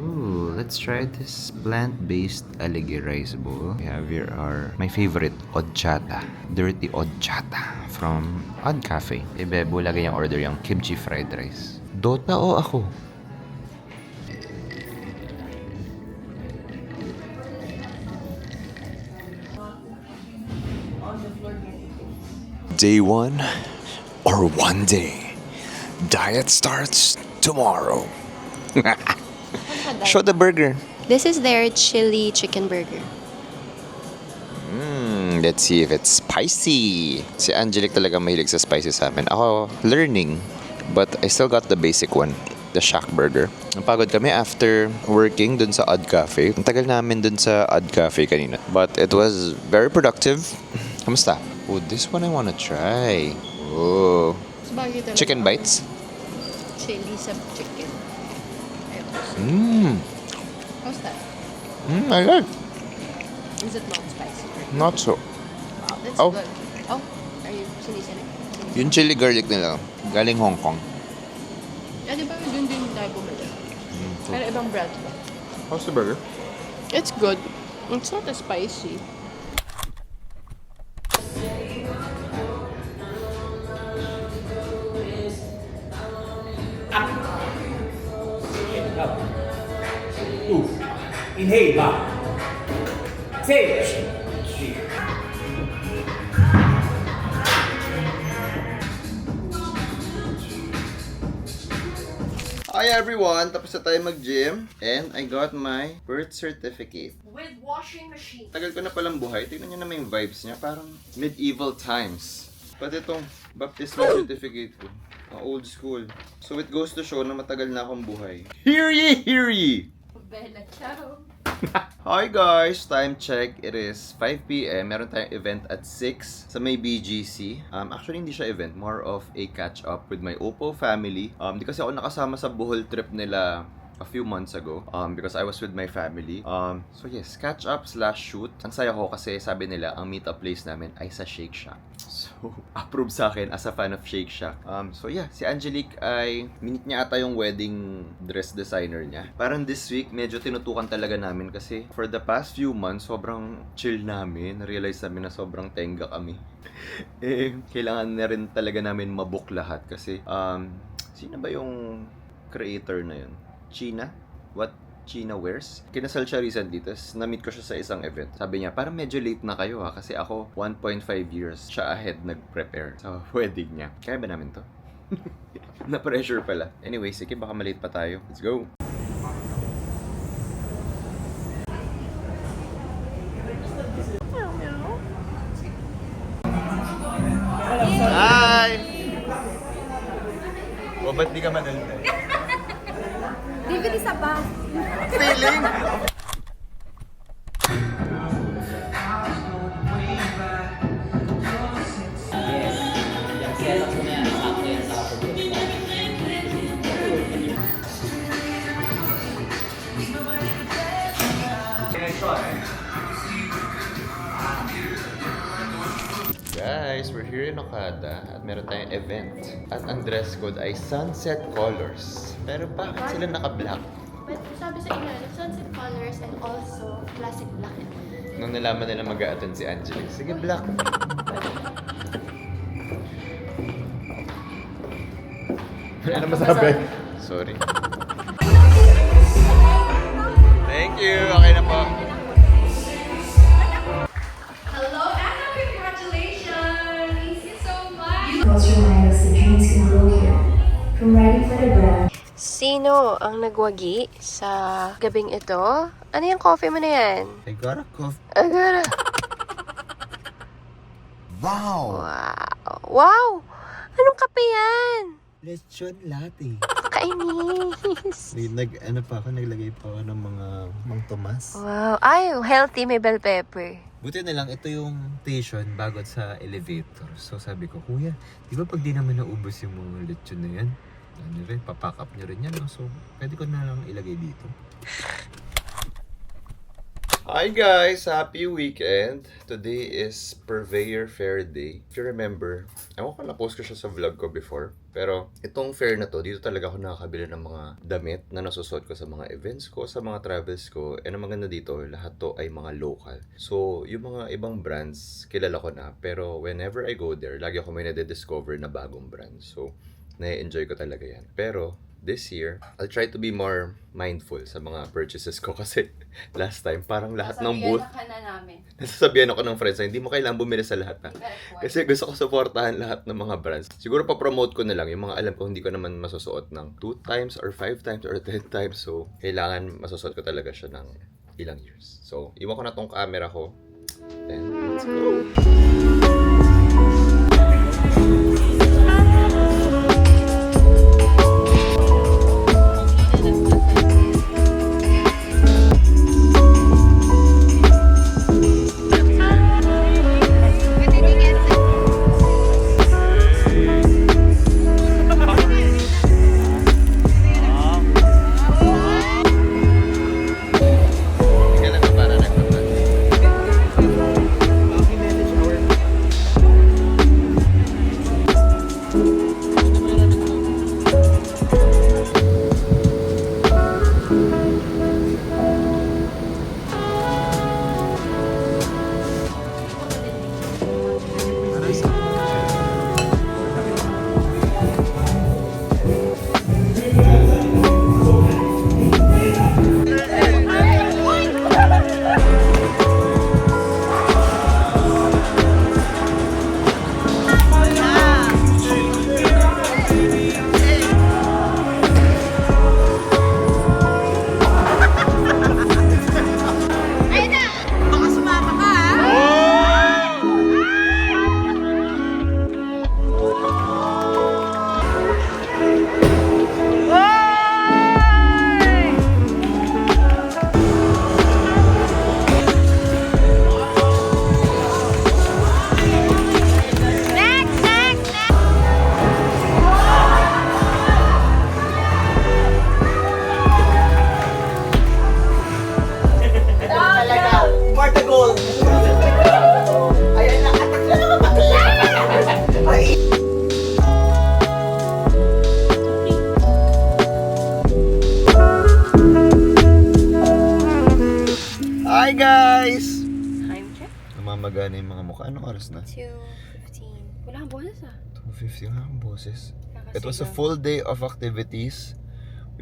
Ooh, let's try this plant-based aligay rice bowl. We have here my favorite odchata, dirty odchata from Odd Cafe. Bebo, lagay yung order yung kimchi fried rice. Dota o ako? Day 1 or one day. Diet starts tomorrow. Show the burger. This is their chili chicken burger. Let's see if it's spicy. Si Angelic talaga mahilig sa spicy sa amin. Ako, learning. But I still got the basic one. The Shack Burger. Napagod kami after working dun sa Odd Cafe. Ang tagal namin dun sa Odd Cafe kanina. But it was very productive. Kamusta? Oh, this one I wanna try. Oh. Chicken bites? Chili sa chicken. How's that? I like. Is it not spicy? Not so. Wow, that's Oh. good. Oh, are you sinisin? Yung chili garlic nila, galing Hong Kong. Di ba dun din tayo bumili? Pero ibang brand. How's the burger? It's good. It's not as spicy. Inhale, up. Exhale. Hi everyone! Tapos na tayo mag-gym. And I got my birth certificate. With washing machine. Tagal ko na palang buhay. Tingnan nyo naman yung vibes niya. Parang medieval times. Pati itong baptismal certificate ko. Ang old school. So it goes to show na matagal na akong buhay. Hear ye! Hear ye! Bella, ciao. Hi guys! Time check. It is 5 p.m. Meron tayong event at 6 sa may BGC. Actually, hindi siya event. More of a catch-up with my Oppo family. Di kasi ako nakasama sa Bohol trip nila a few months ago because I was with my family. So yes, catch-up/shoot. Ang saya ko kasi sabi nila, ang meet-up place namin ay sa Shake Shack. So, approve sa akin as a fan of Shake Shack. So yeah, si Angelique ay minute niya ata yung wedding dress designer niya. Parang this week, medyo tinutukan talaga namin kasi for the past few months, sobrang chill namin. Realize namin na sobrang tenga kami. Kailangan na rin talaga namin mabook lahat kasi sino ba yung creator na yun? China? What China wears? Kinasal siya recently, tapos na-meet ko siya sa isang event. Sabi niya, parang medyo late na kayo ha, kasi ako 1.5 years siya ahead nag-prepare sa wedding niya. Kaya ba namin to? Na-pressure pala. Anyway, sige, baka malate pa tayo. Let's go! Hi! O, ba't di ka madaldal? DVD sa bus. Feeling? Guys, we're here in Okada at meron tayong event. At ang dress code ay sunset colors. Pero bakit sila naka-black? But sabi sa inyo, sunset colors and also classic black. Nung nalaman nila mag-a-attend si Angelique, sige, black. Ano masabi? Sorry. Thank you. Okay na po. Hello, Anna! Congratulations! Thank you so much! Close your eyes, the dreams can grow here. From ready for the breath. Sino ang nagwagi sa gabing ito? Ano yung coffee mo na yan? I got a coffee. Agara. Wow! Wow! Wow! Anong kape yan? Lechon latte. Kainis. Naglagay pa ako ng mga Mang Tomas. Wow. Ay, healthy. May bell pepper. Buti na lang, ito yung station bago sa elevator. So sabi ko, kuya, di ba pag di naman naubos yung mga lechon na yan, ano rin, papack up nyo rin yan. No? So, pwede ko na lang ilagay dito. Hi guys! Happy weekend! Today is Purveyor Fair Day. If you remember, ewan ko na-post ko siya sa vlog ko before. Pero itong fair na to, dito talaga ako nakakabili ng mga damit na nasusuot ko sa mga events ko, sa mga travels ko. And ang maganda dito, lahat to ay mga local. So, yung mga ibang brands, kilala ko na. Pero whenever I go there, lagi ako may nade-discover na bagong brand. So, na-enjoy ko talaga yan. Pero, this year, I'll try to be more mindful sa mga purchases ko kasi last time, parang lahat ng booth, nasasabihan ako ng friends na hindi mo kailangan bumili sa lahat na. Kasi gusto ko supportahan lahat ng mga brands. Siguro pa-promote ko na lang yung mga alam ko hindi ko naman masusuot ng 2 times or 5 times or 10 times. So, kailangan masusuot ko talaga siya ng ilang years. So, iwan ko na tong camera ko. And let's go! Hi guys! Time check? Namamagana yung mga mukha. Anong oras na? 2:15. Wala kang boses ah. 2:50 nga ang boses. It was a full day of activities.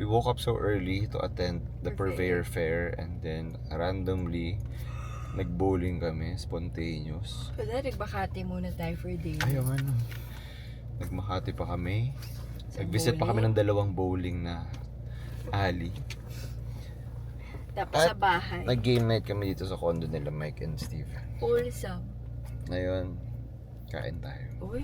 We woke up so early to attend the Purveyor Fair and then randomly nag-bowling kami, spontaneous. Pwede, nagbakati muna tayo for day. Ayaw ano. Nagmakati pa kami. Nag-visit pa kami ng 2 bowling na alley. Tapos sa At bahay. nag-game night kami dito sa condo nila Mike and Steve. Wholesome. Ngayon, kain tayo. Uy.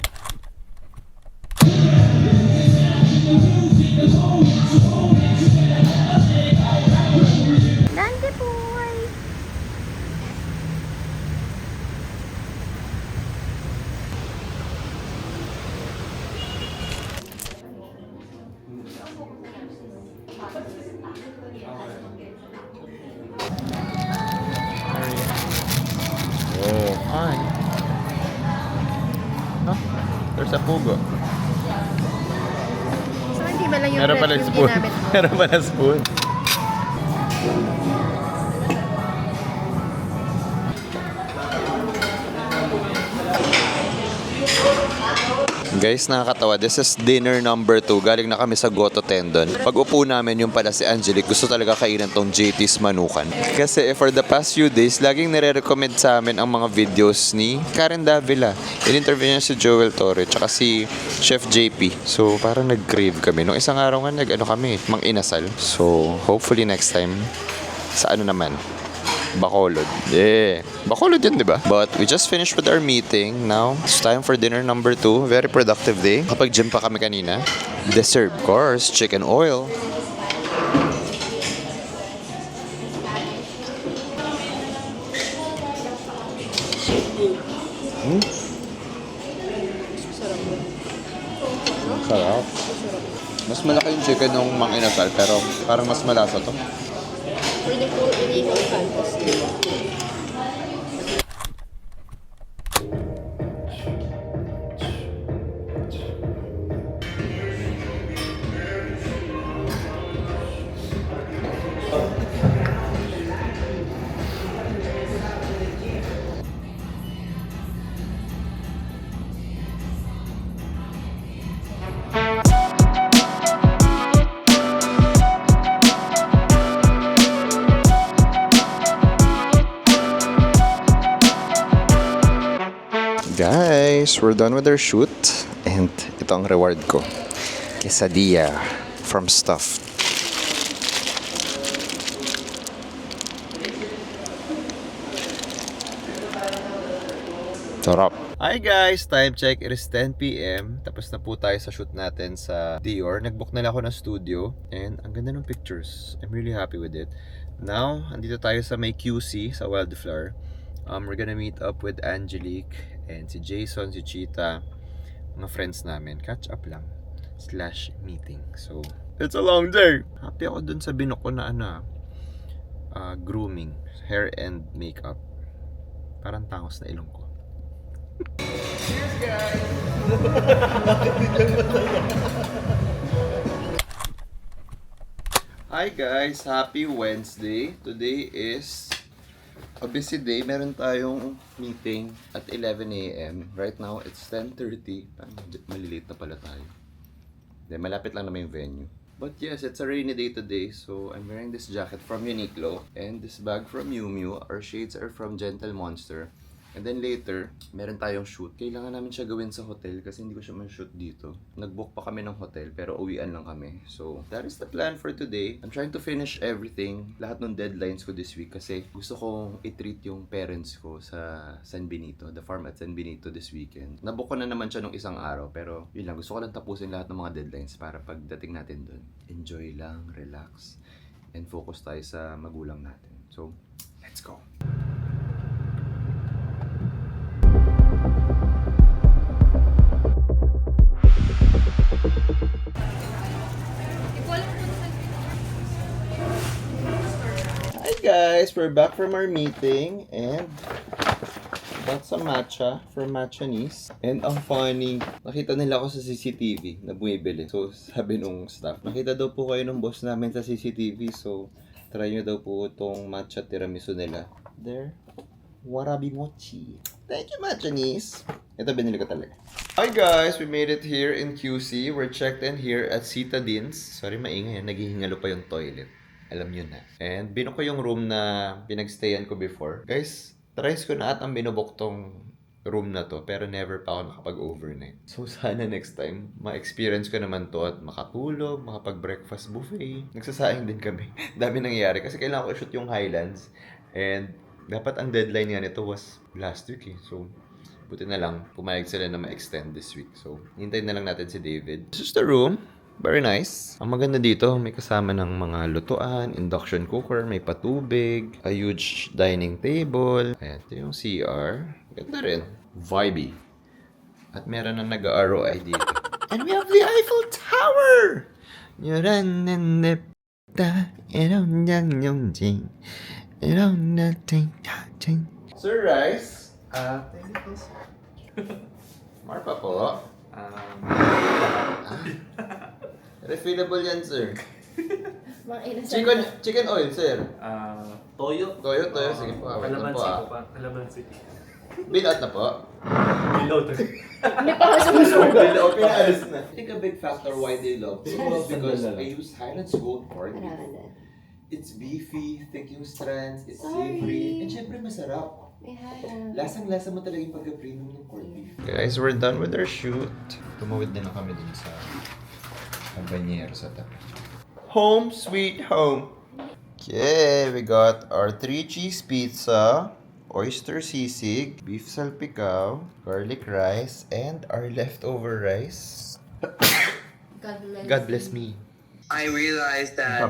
Oh, hi. Huh? There's a pugo. So, hindi ba lang yung Meron pala yung spoon. ginamit mo? Meron pala spoon. Guys, nakakatawa. This is dinner number 2. Galing na kami sa Goto Tendon. Pag upo namin, yung pala si Angelique, gusto talaga kainan tong JT's Manukan. Kasi for the past few days, laging nire-recommend sa amin ang mga videos ni Karen Davila. In-interview niya si Joel Torre, tsaka si Chef JP. So, parang nag-crave kami. Nung isang araw nga, kami, mang inasal. So, hopefully next time, sa ano naman, Bacolod. Yeah. Bacolod yun, di ba? But we just finished with our meeting. Now, it's time for dinner number 2. Very productive day. Kapag gym pa kami kanina. Dessert, of course. Chicken oil. Sarap. Mas malaki yung chicken ng mang inasal, pero parang mas malasa to. Pwede po inihaw fantasy. Guys, we're done with our shoot. And ito ang reward ko. Quesadilla from Stuffed. Sarap. Hi guys! Time check. It is 10 p.m. Tapos na po tayo sa shoot natin sa Dior. Nag-book na lang ako ng studio. And ang ganda ng pictures. I'm really happy with it. Now, andito tayo sa may QC sa Wildflower. We're gonna meet up with Angelique and si Jason, si Cheetah, mga friends namin. Catch up lang / meeting. So, it's a long day. Happy ako dun sa binok ko na grooming, hair and makeup. Parang tangos na ilong ko. Cheers guys! Hi guys! Happy Wednesday! Today is a busy day. Meron tayong meeting at 11 a.m. Right now, it's 10:30. Malilate na pala tayo. Malapit lang naman yung venue. But yes, it's a rainy day today. So, I'm wearing this jacket from Uniqlo. And this bag from Miu Miu. Our shades are from Gentle Monster. And then later, meron tayong shoot. Kailangan namin siya gawin sa hotel kasi hindi ko siya man-shoot dito. Nag-book pa kami ng hotel pero uwian lang kami. So, that is the plan for today. I'm trying to finish everything, lahat ng deadlines ko this week kasi gusto kong i-treat yung parents ko sa San Benito, the farm at San Benito this weekend. Nabook ko na naman siya nung isang araw pero yun lang, gusto ko lang tapusin lahat ng mga deadlines para pagdating natin doon, enjoy lang, relax, and focus tayo sa magulang natin. So, let's go! Hi guys, we're back from our meeting and got some matcha from Matchanis. And ang funny, nakita nila ako sa CCTV na bumibili. So sabi nung staff, nakita daw po kayo ng boss namin sa CCTV. So try nyo daw po itong matcha tiramisu nila. There, warabi mochi. Thank you Matchanis. Ito binili ko talaga. Hi guys, we made it here in QC. We're checked in here at Citadines. Sorry maingay, naghihingalo pa yung toilet. Alam nyo na. And binook ko yung room na pinagstayan ko before. Guys, tries ko na at ang binubok tong room na to. Pero never pa ako nakapag-overnight. So sana next time, ma-experience ko naman to at makatulog, makapag-breakfast buffet. Nagsasayang din kami. Dami nangyayari. Kasi kailangan ko shoot yung Highlands. And dapat ang deadline nga nito was last week eh. So, buti na lang, pumayag sila na ma-extend this week. So, hintayin na lang natin si David. This is the room. Very nice. Ang maganda dito, may kasama ng mga lutuan, induction cooker, may patubig, a huge dining table. Ayan, ito yung CR. Ganda rin. Vibey. At meron na nag-ROI dito. And we have the Eiffel Tower! Sir Rice? Marpa po. Refillable yan, sir. Mga inasal. Chicken oil, sir. Toyo. Toyo. Sige po. Wait lang po, Kalamansi po pa. Kalamansi. Bill out na po. Below to. Hindi pa nga sumusunod. Bill out, pinaalis na. I think a big factor why they love this is because I use Highlands Gold pork. It's beefy, thick yung strands, it's savory, and syempre masarap. May harap. Lasang-lasa mo talaga yung pagka-premium ng corned beef. Guys, we're done with our shoot. Tumawid din na kami dun sa Habanero sa tabi. Home sweet home! Okay, we got our 3 cheese pizza, oyster sisig, beef salpicao, garlic rice, and our leftover rice. God bless me. I realized that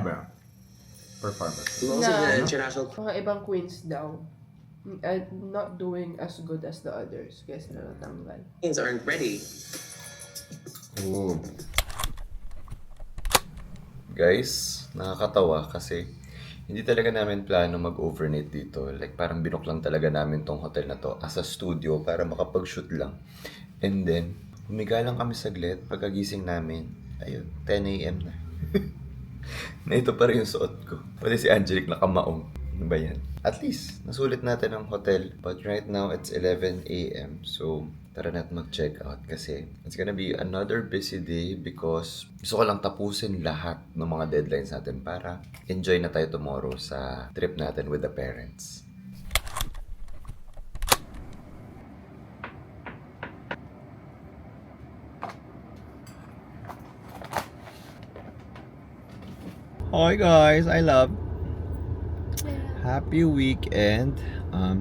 Performance. most of the international Mga ibang queens daw, not doing as good as the others. Kaya sila natanggal. queens aren't ready. Ooh. Guys, nakakatawa kasi hindi talaga namin plano mag-overnight dito. Like parang binook lang talaga namin tong hotel na to as a studio para makapag-shoot lang. And then, humiga lang kami saglit pagkagising namin. Ayun, 10 a.m. na. Na ito pa rin yung suot ko. Pati si Angelic nakamaong. Ano ba yan? At least, nasulit natin ang hotel. But right now, it's 11 a.m. So, tara natin mag-check out kasi it's gonna be another busy day because gusto ko lang tapusin lahat ng mga deadlines natin para enjoy na tayo tomorrow sa trip natin with the parents. Hi guys, I love. Happy weekend.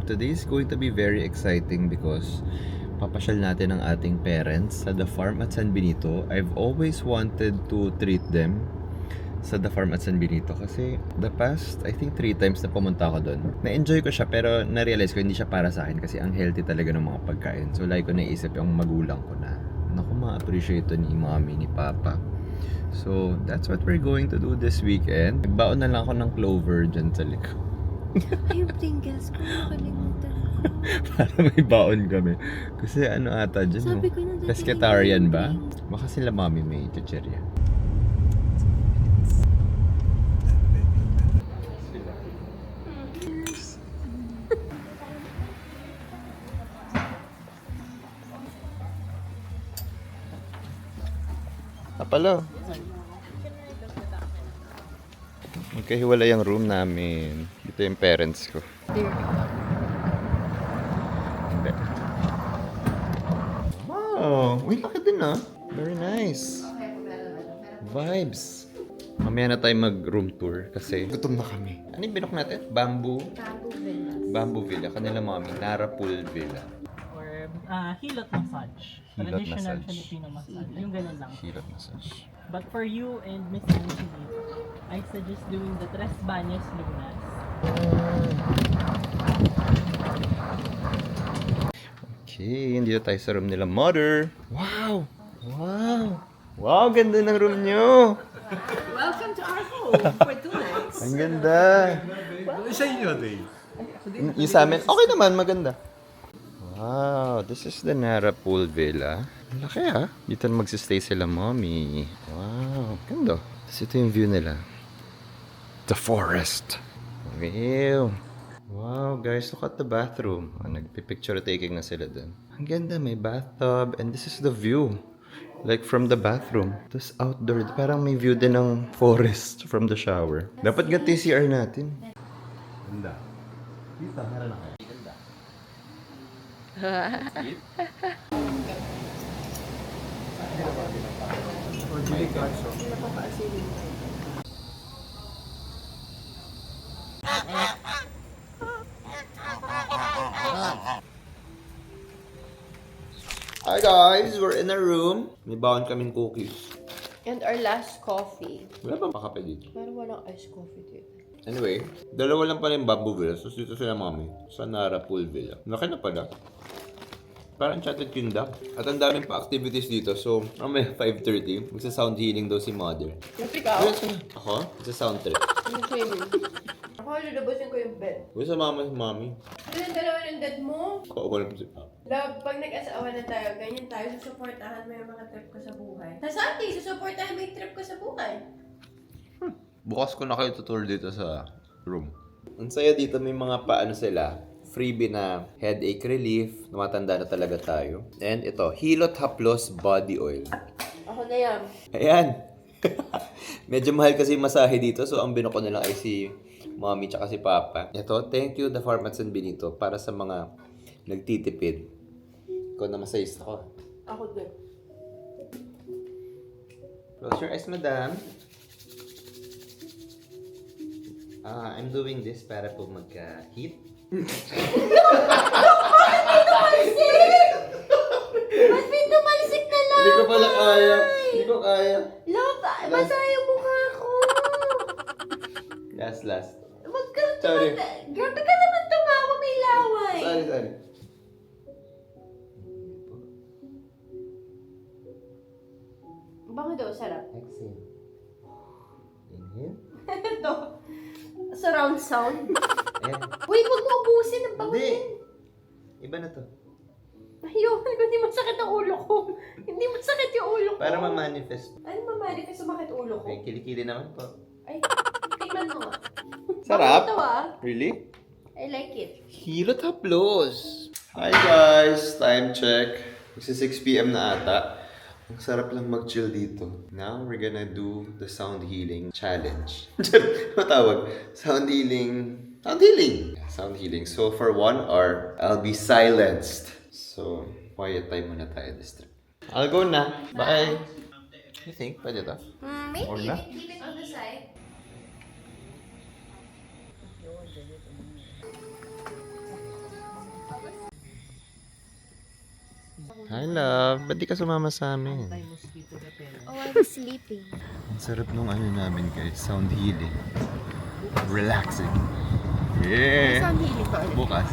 Today is going to be very exciting because papasyal natin ang ating parents sa The Farm at San Benito. I've always wanted to treat them sa The Farm at San Benito kasi the past, I think 3 times na pumunta ako doon. Na-enjoy ko siya pero na-realize ko hindi siya para sa akin kasi ang healthy talaga ng mga pagkain. So like ko naisip yung magulang ko na naku, ma-appreciate to ni mommy, ni papa. So, that's what we're going to do this weekend. Nagbaon na lang ako ng clover dyan sa likod. Ay, yung Pringles ko, nakalimutan ko. Para may baon kami. Kasi ano ata dyan, Sabi no? ko na dati Pescatarian hindi ba? Pringles. Baka sila mami may chicherya. Apalo. Magkahiwalay ang room namin. Dito yung parents ko. Hindi. Wow! Uy, laki din ah. Very nice. Vibes. Mamaya na tayo mag-room tour kasi gutom na kami. Ano yung binok natin? Bamboo? Bamboo Villa. Kanila mami. Nara Pool Villa. Or hilot massage. Hilot Traditional massage. Filipino massage. Yung ganun lang. Hilot massage. But for you and Miss Angelique, I suggest doing the Tres Baños Lunas. Okay, dito tayo sa room nila mother. Wow! Wow! Wow, ganda ng room nyo! Welcome to our home for 2 nights. Ang ganda! Sa inyo, Dave. Yung sa amin, okay naman, maganda. Wow, this is the Nara Pool Villa. Ang laki ah. Dito na magsistay sila, mommy. Wow, ganda. Tapos ito yung view nila. The forest. Wow. Wow, guys, look at the bathroom. Nagpipicture taking na sila dun. Ang ganda, may bathtub. And this is the view. Like from the bathroom. Tapos outdoor, parang may view din ng forest from the shower. Dapat ganito yung CR natin. Ganda. Dito, meron na kayo. Ganda. Hi guys, we're in a room. May baon kaming cookies. And our last coffee. Wala bang pakape dito? Pero walang iced coffee dito. Anyway, dalawa lang pala yung Bamboo Villa. So dito sila mami. Sa Nara Pool Villa. Laki na pala. Parang Enchanted Kingdom. At ang daming pa activities dito. So, may 5:30. Magsa-sound healing daw si Mother. Ikaw? Ako? Magsa-sound trip. Hindi swimming. Ako, lulubusin ko yung bed. Uy, sa mama si mami. Ano yung dalawa ng dad mo? Kawa lang si Papa. Love, pag nag-asawa na tayo, ganyan tayo, susuportahan mo yung mga trip ko sa buhay. Sa Sunday, susuportahan mo yung trip ko sa buhay. Bukas ko na kayo tutur dito sa room. Ang saya dito, may mga paano sila. Freebie na headache relief. Tumatanda na talaga tayo. And ito, Hilot Haplos Body Oil. Ako na yan. Ayan. Medyo mahal kasi yung masahe dito. So, ang binuko na lang ay si Mommy tsaka si Papa. Ito, thank you The Farm at San Benito para sa mga nagtitipid. Ikaw na masayista ko. Ako din. Close your eyes, madam. I'm doing this para po magka-heat. Ba't may tumalsik na lang? Hindi ko pala kaya. Hindi ko kaya. Love, basa yung mukha ko. Last. Wag ka Sorry. Grabe ka naman tumawa, may laway. Sorry. Bango daw, sarap. Exhale. Inhale. Ito. Surround sound. Ayan. Wait, wag mo ubusin ang bango Hindi. din. Iba na to. Ayun, hindi masakit ang ulo ko. Hindi masakit yung ulo ko. Para ma-manifest. Ano mamali kasi sumakit ulo ko? Okay, kilikili naman po. Ay, tingnan mo nga. Sarap. Bango ito ah. Really? I like it. Hilot Haplos! Hi guys! Time check. Magsi 6 p.m. na ata. Ang sarap lang mag-chill dito. Now, we're gonna do the sound healing challenge. Ano tawag? Sound healing. Sound healing. So, for 1 hour, I'll be silenced. So, quiet time muna tayo this trip. I'll go na. Bye! You think? Pwede to? Maybe. Or na? Keep it on the side. Hi, love. Ba't di ka sumama sa amin? Oh, I was sleeping. Ang sarap nung ano namin guys, sound healing. Relaxing. Yeah! Sound healing pa ulit. Bukas.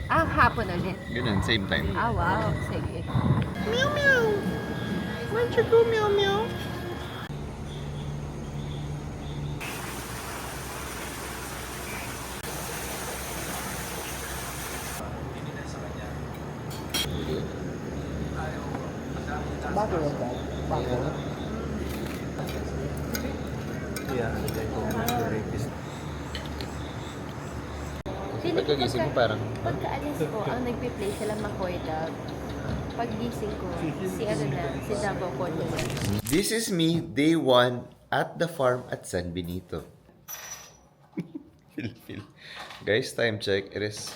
Hapon ulit. Ganun, same time. Wow. Sige. Meow meow! Where'd you go, meow meow? Pagkagising mo parang, Pagkaalis ko, ang nagpi-play sila McCoy Dog. Paggising ko, si Davao Conte na. this is me, day 1 at the farm at San Benito. Feel. Guys, time check. It is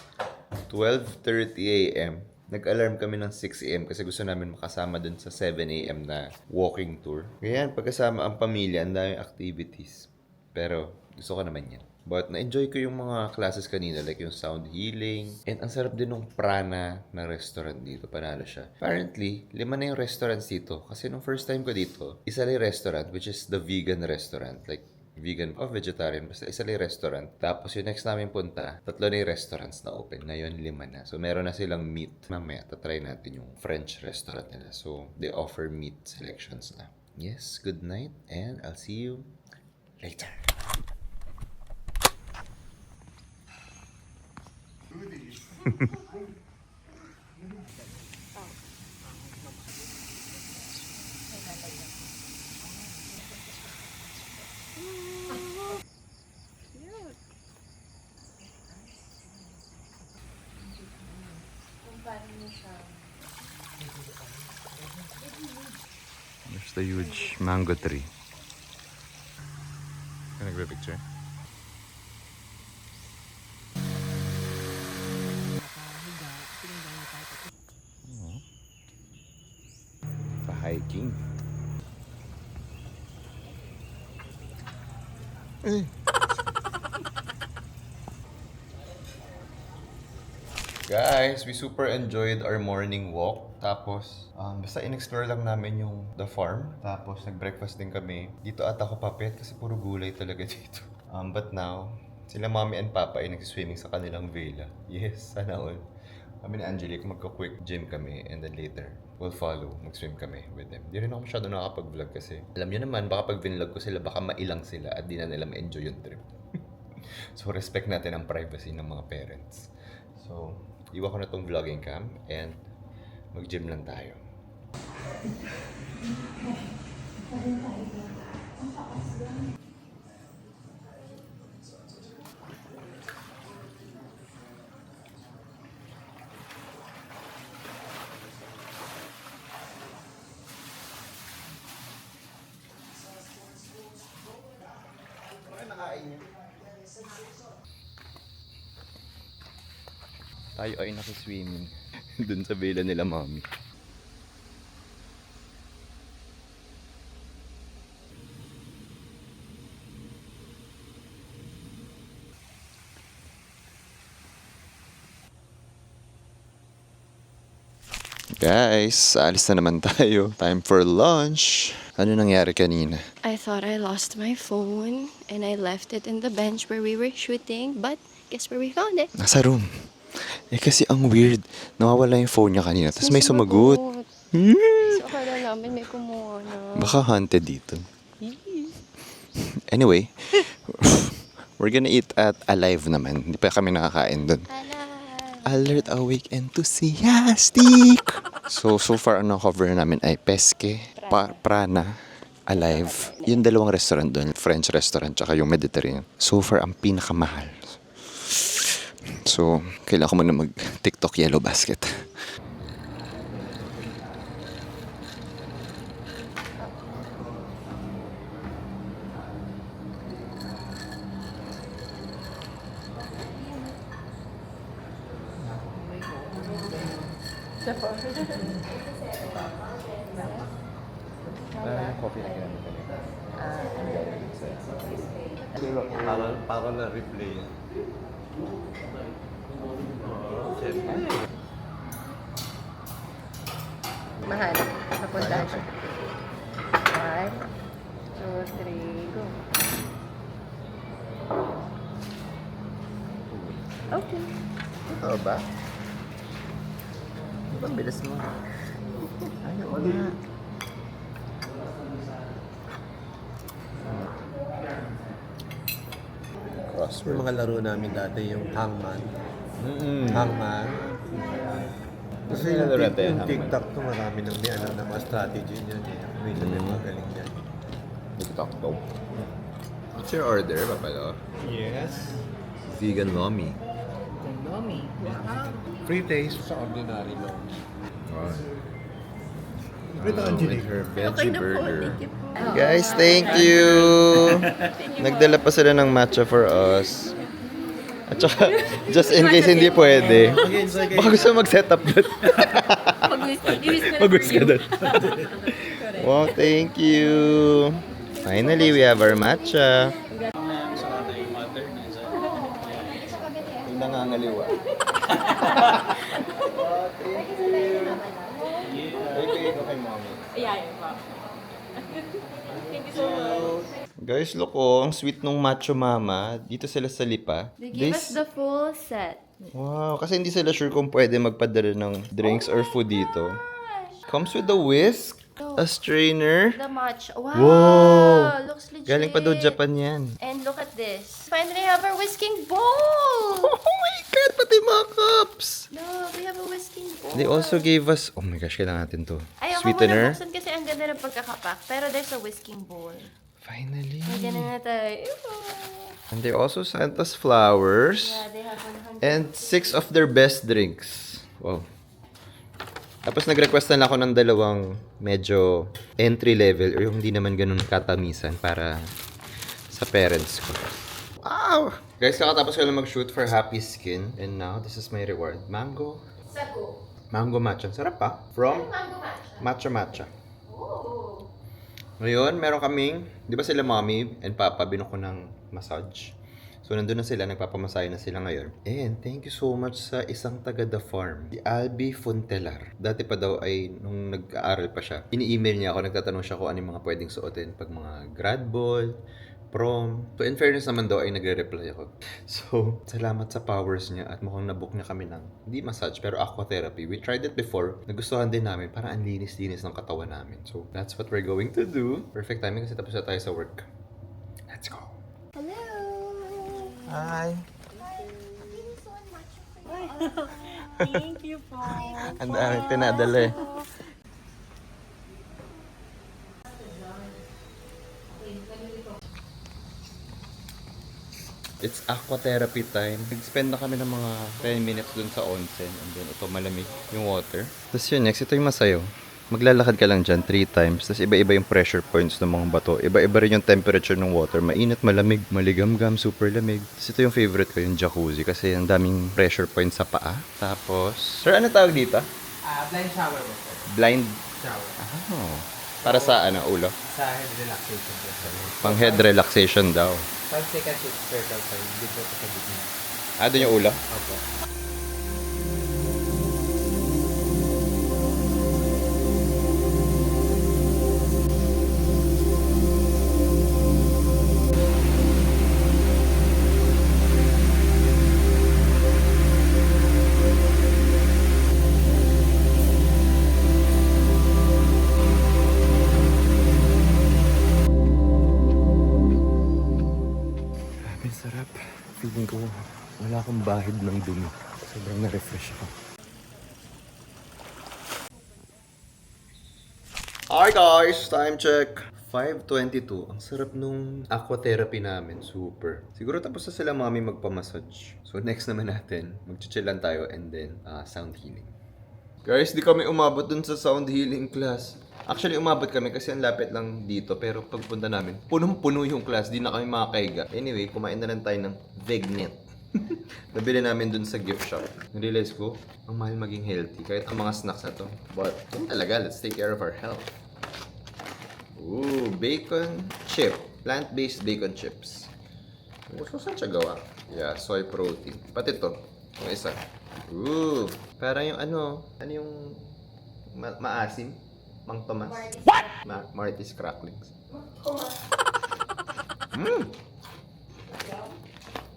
12:30 a.m. Nag-alarm kami ng 6 a.m. kasi gusto namin makasama dun sa 7 a.m. na walking tour. Ganyan, pagkasama ang pamilya, ang daming activities. Pero gusto ko naman yan. But na-enjoy ko yung mga classes kanina, like yung sound healing. And ang sarap din ng Prana na restaurant dito. Panalo siya. Apparently, 5 na yung restaurants dito. Kasi nung first time ko dito, isa lang yung restaurant, which is the vegan restaurant. Like, vegan o vegetarian. Basta isa lang yung restaurant. Tapos yung next namin punta, 3 na yung restaurants na open. Ngayon, 5 na. So, meron na silang meat. Mamaya, tatry natin yung French restaurant nila. So, they offer meat selections na. Yes, good night. And I'll see you later. There's the huge mango tree. Can I grab a picture? Pa-hiking. Guys, we super enjoyed our morning walk. Tapos, basta in-explore lang namin yung the farm. Tapos, nag-breakfast din kami. Dito at ako papet kasi puro gulay talaga dito. But now, sila mommy and papa ay nagsiswimming sa kanilang villa. Yes, sana all. Kami ni Angelique, magka-quick gym kami and then later, we'll follow, mag-swim kami with them. Di rin ako masyado nakakapag-vlog kasi alam niyo naman, baka pag vinlog ko sila, baka mailang sila at di na nila ma-enjoy yung trip. So, respect natin ang privacy ng mga parents. So, iwan ko na tong vlogging cam and mag-gym lang tayo. Tayo ay nakiswimming dun sa villa nila mami. Guys, alis na naman tayo. Time for lunch. Ano nangyari kanina? I thought I lost my phone and I left it in the bench where we were shooting, but guess where we found it? Nasa room. Eh kasi ang weird. Nawawala yung phone niya kanina. Tapos may sumagot. So, akala namin may kumuha na. Baka haunted dito. Anyway, we're gonna eat at Alive naman. Hindi pa kami nakakain doon. Alert, awake, enthusiastic! So far, ang cover namin ay Pesque, Prana, Alive. Yung dalawang restaurant doon, French restaurant, tsaka yung Mediterranean. So far, ang pinakamahal. So, kailangan ko muna mag-TikTok yellow basket. Coffee na ginamit Para na replay yan. Mahal. Napunta siya. 1, 2, 3, go. Okay. Ito ba? Ang bilis mo. Ayaw na. Yung mga laro namin dati, yung hangman. Hangman. Kasi Ano laro natin, yung hangman? TikTok to, marami nang may alam na mga strategy niyan eh. May magaling yan. TikTok to. What's your order, Papalo? Yes. Vegan lomi. Mommy. Free taste sa ordinary lang. Wow. Ito, Angelique. Her veggie burger. Thank you po. Guys, thank you! Nagdala pa sila ng matcha for us. At saka, just in case hindi pwede, baka gusto mag-set up doon. Mag-wish ka doon. Wow, thank you! Finally, we have our matcha. Yung nangangaliwa. Thank you! Thank you kay mommy. Thank you so much. Guys, look oh, ang sweet nung Macho Mama. Dito sila sa Lipa. They give us the full set. Wow, kasi hindi sila sure kung pwede magpadala ng drinks or food dito. Comes with a whisk, a strainer. The matcha. Wow! Wow! Looks legit. Galing pa daw Japan yan. And look at this. Finally have our whisking bowl! Oh my God, pati mga cups! No, we have a whisking bowl. They also gave us, oh my gosh, kailangan natin to. Ayoko Sweetener. muna buksan kasi ang ganda ng pagkakapak. Pero there's a whisking bowl. Finally. Lagyan na tayo. And they also sent us flowers. Yeah, they have 100. And 6 of their best drinks. Wow. Tapos nag-request na lang ako ng dalawang medyo entry level or yung hindi naman ganun katamisan para sa parents ko. Wow! Guys, kakatapos ko na mag-shoot for Happy Skin. And now, this is my reward. Mango. Sago. Mango matcha. Sarap pa. From Mango matcha. Matcha Matcha. Oh. Ngayon, meron kaming, di ba sila mommy and papa, binuko ng massage. So, nandun na sila, nagpapamasahe na sila ngayon. And thank you so much sa isang taga The Farm, si Albi Fontelar. Dati pa daw ay, nung nag-aaral pa siya, ini-email niya ako, nagtatanong siya kung ano yung mga pwedeng suotin pag mga grad ball, prom. So in fairness naman daw ay nagre-reply ako. So, salamat sa powers niya at mukhang nabook niya kami ng, hindi massage, pero aquatherapy. We tried it before. Nagustuhan din namin. Parang ang linis-linis ng katawan namin. So, that's what we're going to do. Perfect timing kasi tapos na tayo sa work. Let's go. Hello. Hi. Thank you po. Ang dami pinadala eh. It's aquatherapy time. Nag-spend na kami ng mga 10 minutes dun sa onsen. And then ito malamig yung water. Tapos yun, next ito yung masayo. Maglalakad ka lang dyan 3 times. Tapos iba-iba yung pressure points ng mga bato. Iba-iba rin yung temperature ng water. Mainit, malamig, maligam-gam, super lamig. Tapos ito yung favorite ko, yung jacuzzi. Kasi ang daming pressure points sa paa. Tapos, sir, ano tawag dito? Blind shower mo, sir. Blind? Shower. Oh. Para sa ano, ulo? Sa head relaxation, sir. Pang head relaxation daw. 5 seconds circle, sir. Dito sa gitna. Ah, doon yung ulo? Opo. Grabe, sarap. Feeling ko wala akong bahid ng dumi. Sobrang na-refresh ako. Hi guys! Time check! 5:22. Ang sarap nung aquatherapy namin. Super. Siguro tapos na sila mami magpamassage. So next naman natin, mag-chillan tayo and then sound healing. Guys, di kami umabot dun sa sound healing class. Actually, umabot kami kasi ang lapit lang dito. Pero pagpunta namin, punong-puno yung class. Di na kami makakaiga. Anyway, kumain na lang tayo ng Vignet. Nabili namin dun sa gift shop. Narealize ko, ang mahal maging healthy. Kahit ang mga snacks na to. But, yun talaga, let's take care of our health. Ooh, bacon chip. Plant-based bacon chips. So, saan siya gawa? Yeah, soy protein. Pati to. Yung isa. Ooh, parang yung ano yung maasim? Mang Tomas? What? Marty's Cracklings.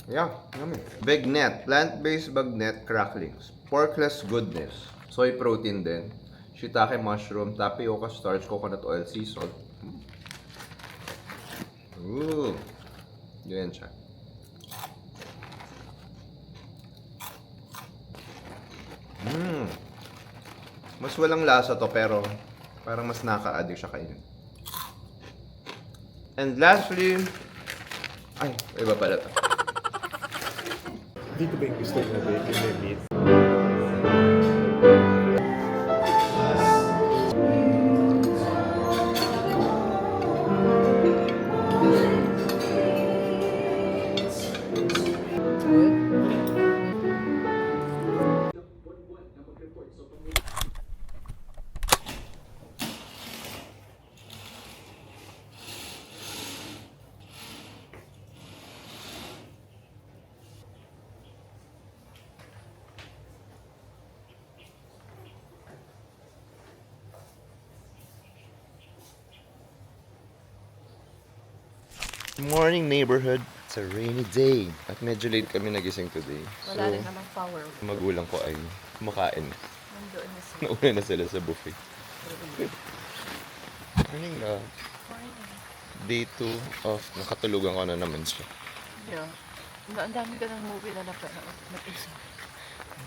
Yeah, yummy. Vignet, plant-based bagnet cracklings. Porkless goodness. Soy protein din. Shiitake mushroom, tapioca starch, coconut oil, sea salt. Ooh. Ganyan siya. Mas walang lasa to pero parang mas nakaka-addict siya kainin. And lastly, ay, iba pala to. Dito ba yung gusto mo ba yung meat? Morning neighborhood. It's a rainy day. At medyo late kami nagising today. Wala rin namang power. Magulang ko ay kumakain. Nandoon na sila. Nauna na sila sa buffet. Morning na. Day 2 of nakatulugan ko na naman siya. Yeah. Ang dami ka ng movie na napanood. Mag-isa.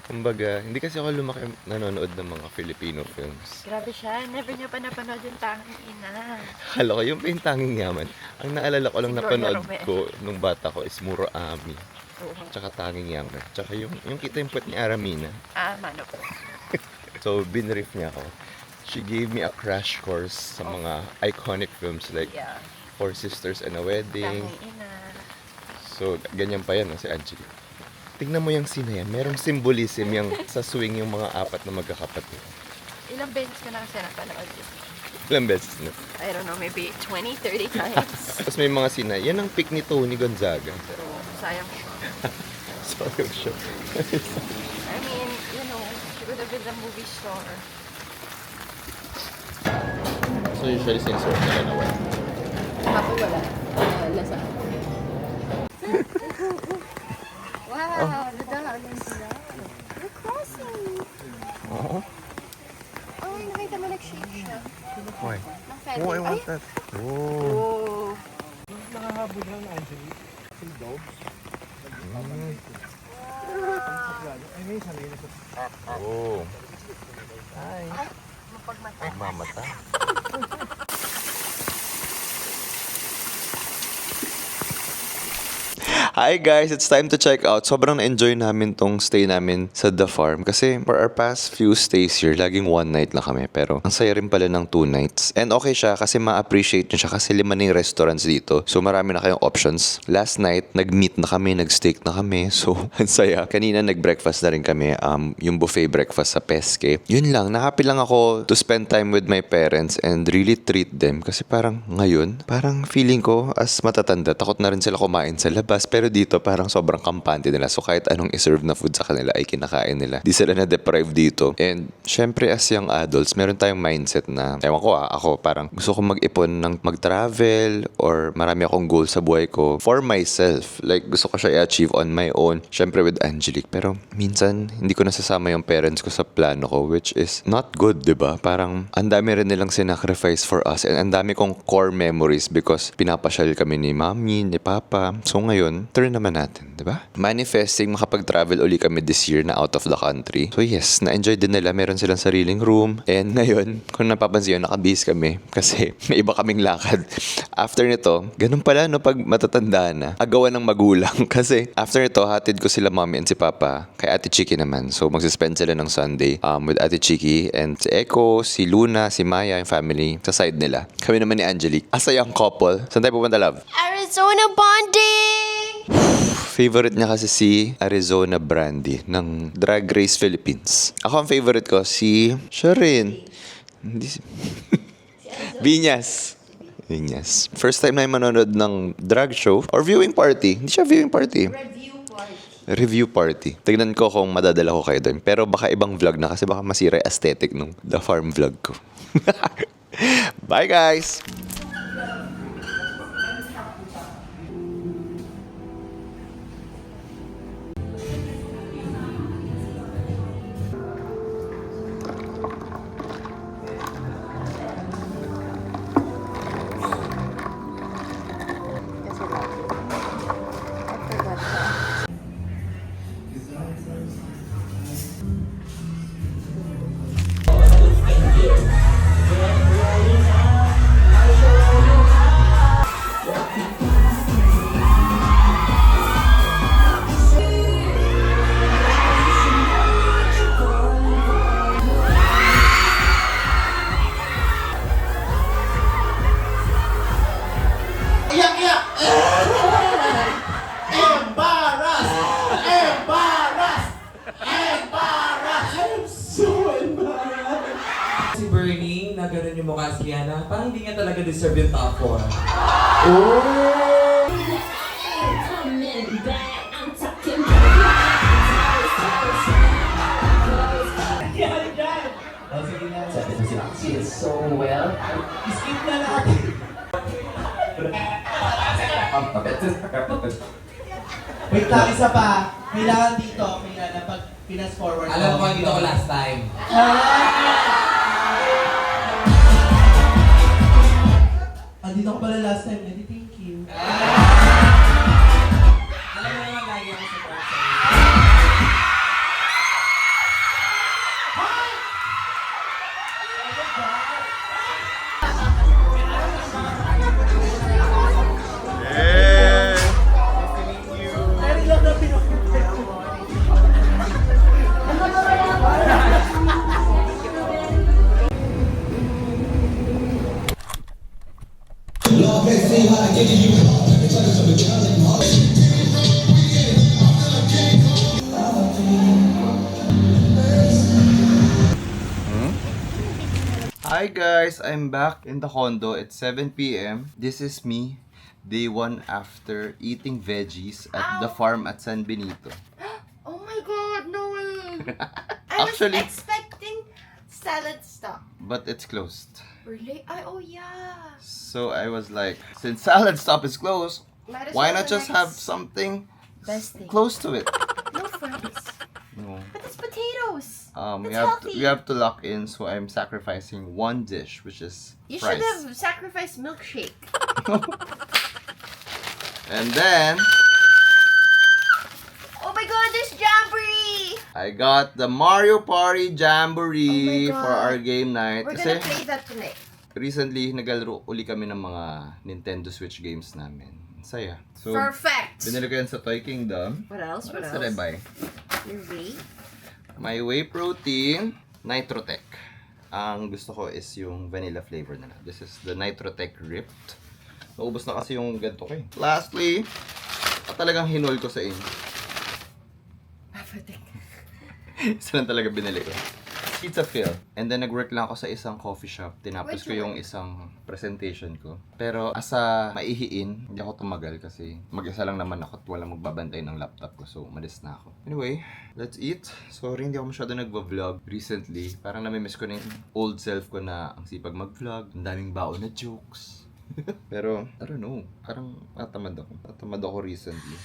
Kumbaga, hindi kasi ako lumaki nanonood ng mga Filipino films. Grabe siya. Never niya pa napanood yung Tanging Ina. Akala ko yung pa yung tanging yaman. Ang naalala ko lang Si Lorna napanood Romeo. ko nung bata ko is Muro Ami. Oo. Tsaka Tanging Yaman. Tsaka yung kita yung puwet ni Aramina. Mano po. So, binrief niya ako. She gave me a crash course sa mga iconic films like Yeah. Four Sisters and a Wedding. Tanging Ina. So, ganyan pa yan, no, si Angelique. Tingnan mo yung scene na yan. Merong symbolism yung sa swing yung mga apat na magkakapatid. Ilang beses ka na kasi napanood yun? Ilang beses na. I don't know, maybe 20, 30 times. Tapos may mga scene na, yan ang pick ni Tony Gonzaga. Pero sayang siya. Sorry, siya. I mean, you know, she could have been the movie star. So usually sinusuot nila na wala. Happy wala. Lasal. Wow, nadaanan sila. We're crossing. Oo. Oh, nakita mo nag-shake siya. Why? Ng feather. Oh, I want Ay! that. Oh. Oh. Nakahabol lang na Angelique. Yung dogs. Ay, may sanay na sa... Oh. Hi. Mamata. Hi guys, it's time to check out. Sobrang na-enjoy namin tong stay namin sa The Farm. Kasi for our past few stays here, laging one night lang kami. Pero ang saya rin pala ng 2 nights. And okay siya kasi ma-appreciate nyo siya kasi 5 na yung restaurants dito. So marami na kayong options. Last night, nag-meet na kami, nag-steak na kami. So, ang saya. Kanina nag-breakfast na rin kami. Yung buffet breakfast sa Pesque. Yun lang, na-happy lang ako to spend time with my parents and really treat them. Kasi parang ngayon, parang feeling ko as matatanda, takot na rin sila kumain sa labas. Pero dito parang sobrang kampante nila. So kahit anong iserve na food sa kanila ay kinakain nila. Di sila na-deprive dito. And syempre as young adults, meron tayong mindset na, ewan ko ako parang gusto ko mag-ipon ng mag-travel or marami akong goals sa buhay ko for myself. Like gusto ko siya i-achieve on my own. Syempre with Angelique. Pero minsan, hindi ko nasasama yung parents ko sa plano ko which is not good, di ba? Parang ang dami rin nilang sinacrifice for us and ang dami kong core memories because pinapasyal kami ni mami, ni papa. So ngayon, turn naman natin, di ba? Manifesting makapag-travel uli kami this year na out of the country. So yes, na-enjoy din nila. Meron silang sariling room. And ngayon, kung napapansin yun, nakabihis kami kasi may iba kaming lakad. After nito, ganun pala no pag matatanda na, agawan ng magulang. Kasi after nito, hatid ko sila mommy and si papa kay Ate Chiki naman. So magsispend sila ng Sunday with Ate Chiki and si Echo, si Luna, si Maya, yung family sa side nila. Kami naman ni Angelique. As a young couple. Saan tayo pupunta, love? Arizona bonding! Favorite niya kasi si Arizona Brandy ng Drag Race Philippines. Ako ang favorite ko si Sharin. Hindi si... Viñas. Viñas. First time na yung manonood ng drag show or viewing party. Hindi siya viewing party. Review party. Tignan ko kung madadala ko kayo doon. Pero baka ibang vlog na kasi baka masira yung aesthetic ng The Farm vlog ko. Bye guys! Si Bernie, na gano'n yung mukha si Yana, parang hindi niya talaga deserve yung top 4. So well. Skip na natin. Wait lang, isa pa. Kailangan dito, kailangan pag pinas forward. Alam ko, dito ko last time. Dito ko pala last time. Eddie, thank you. Alam mo naman, lagi ako sa process. Hi guys, I'm back in the condo. It's 7 p.m. This is me, day 1 after eating veggies at the farm at San Benito. Oh my God, no way! I Actually, was expecting salad stock. but it's closed. Really? Ay, oh yeah. So I was like, since Salad Stop is closed, Might as why well not just nice have something best thing. close to it? No fries. No. But it's potatoes. We That's have healthy. we have to lock in, so I'm sacrificing one dish, which is You fries. should have sacrificed milkshake. And then Oh my god, there's jamboree! I got the Mario Party Jamboree Oh my God. for our game night. We're Kasi gonna play that tonight. recently, naglaro uli kami ng mga Nintendo Switch games namin. Ang saya. So, Perfect! binili ko yan sa Toy Kingdom. What else? What What did I else? buy? Your whey? My whey protein, Nitrotech. Ang gusto ko is yung vanilla flavor nila. This is the Nitrotech Ripped. Naubos na kasi yung ganito ko eh. Lastly, talagang hinol ko sa inyo. Isa lang talaga binili ko. Pizza Phil. And then nag-work lang ako sa isang coffee shop. Tinapos ko yung isang presentation ko. Pero asa maihiin, hindi ako tumagal kasi mag-isa lang naman ako at walang magbabantay ng laptop ko. So, umalis na ako. Anyway, let's eat. Sorry, hindi ako masyado nagva-vlog recently. Parang namimiss ko na yung old self ko na ang sipag mag-vlog. Ang daming baon na jokes. Pero, I don't know. Parang natamad ako. Natamad ako recently.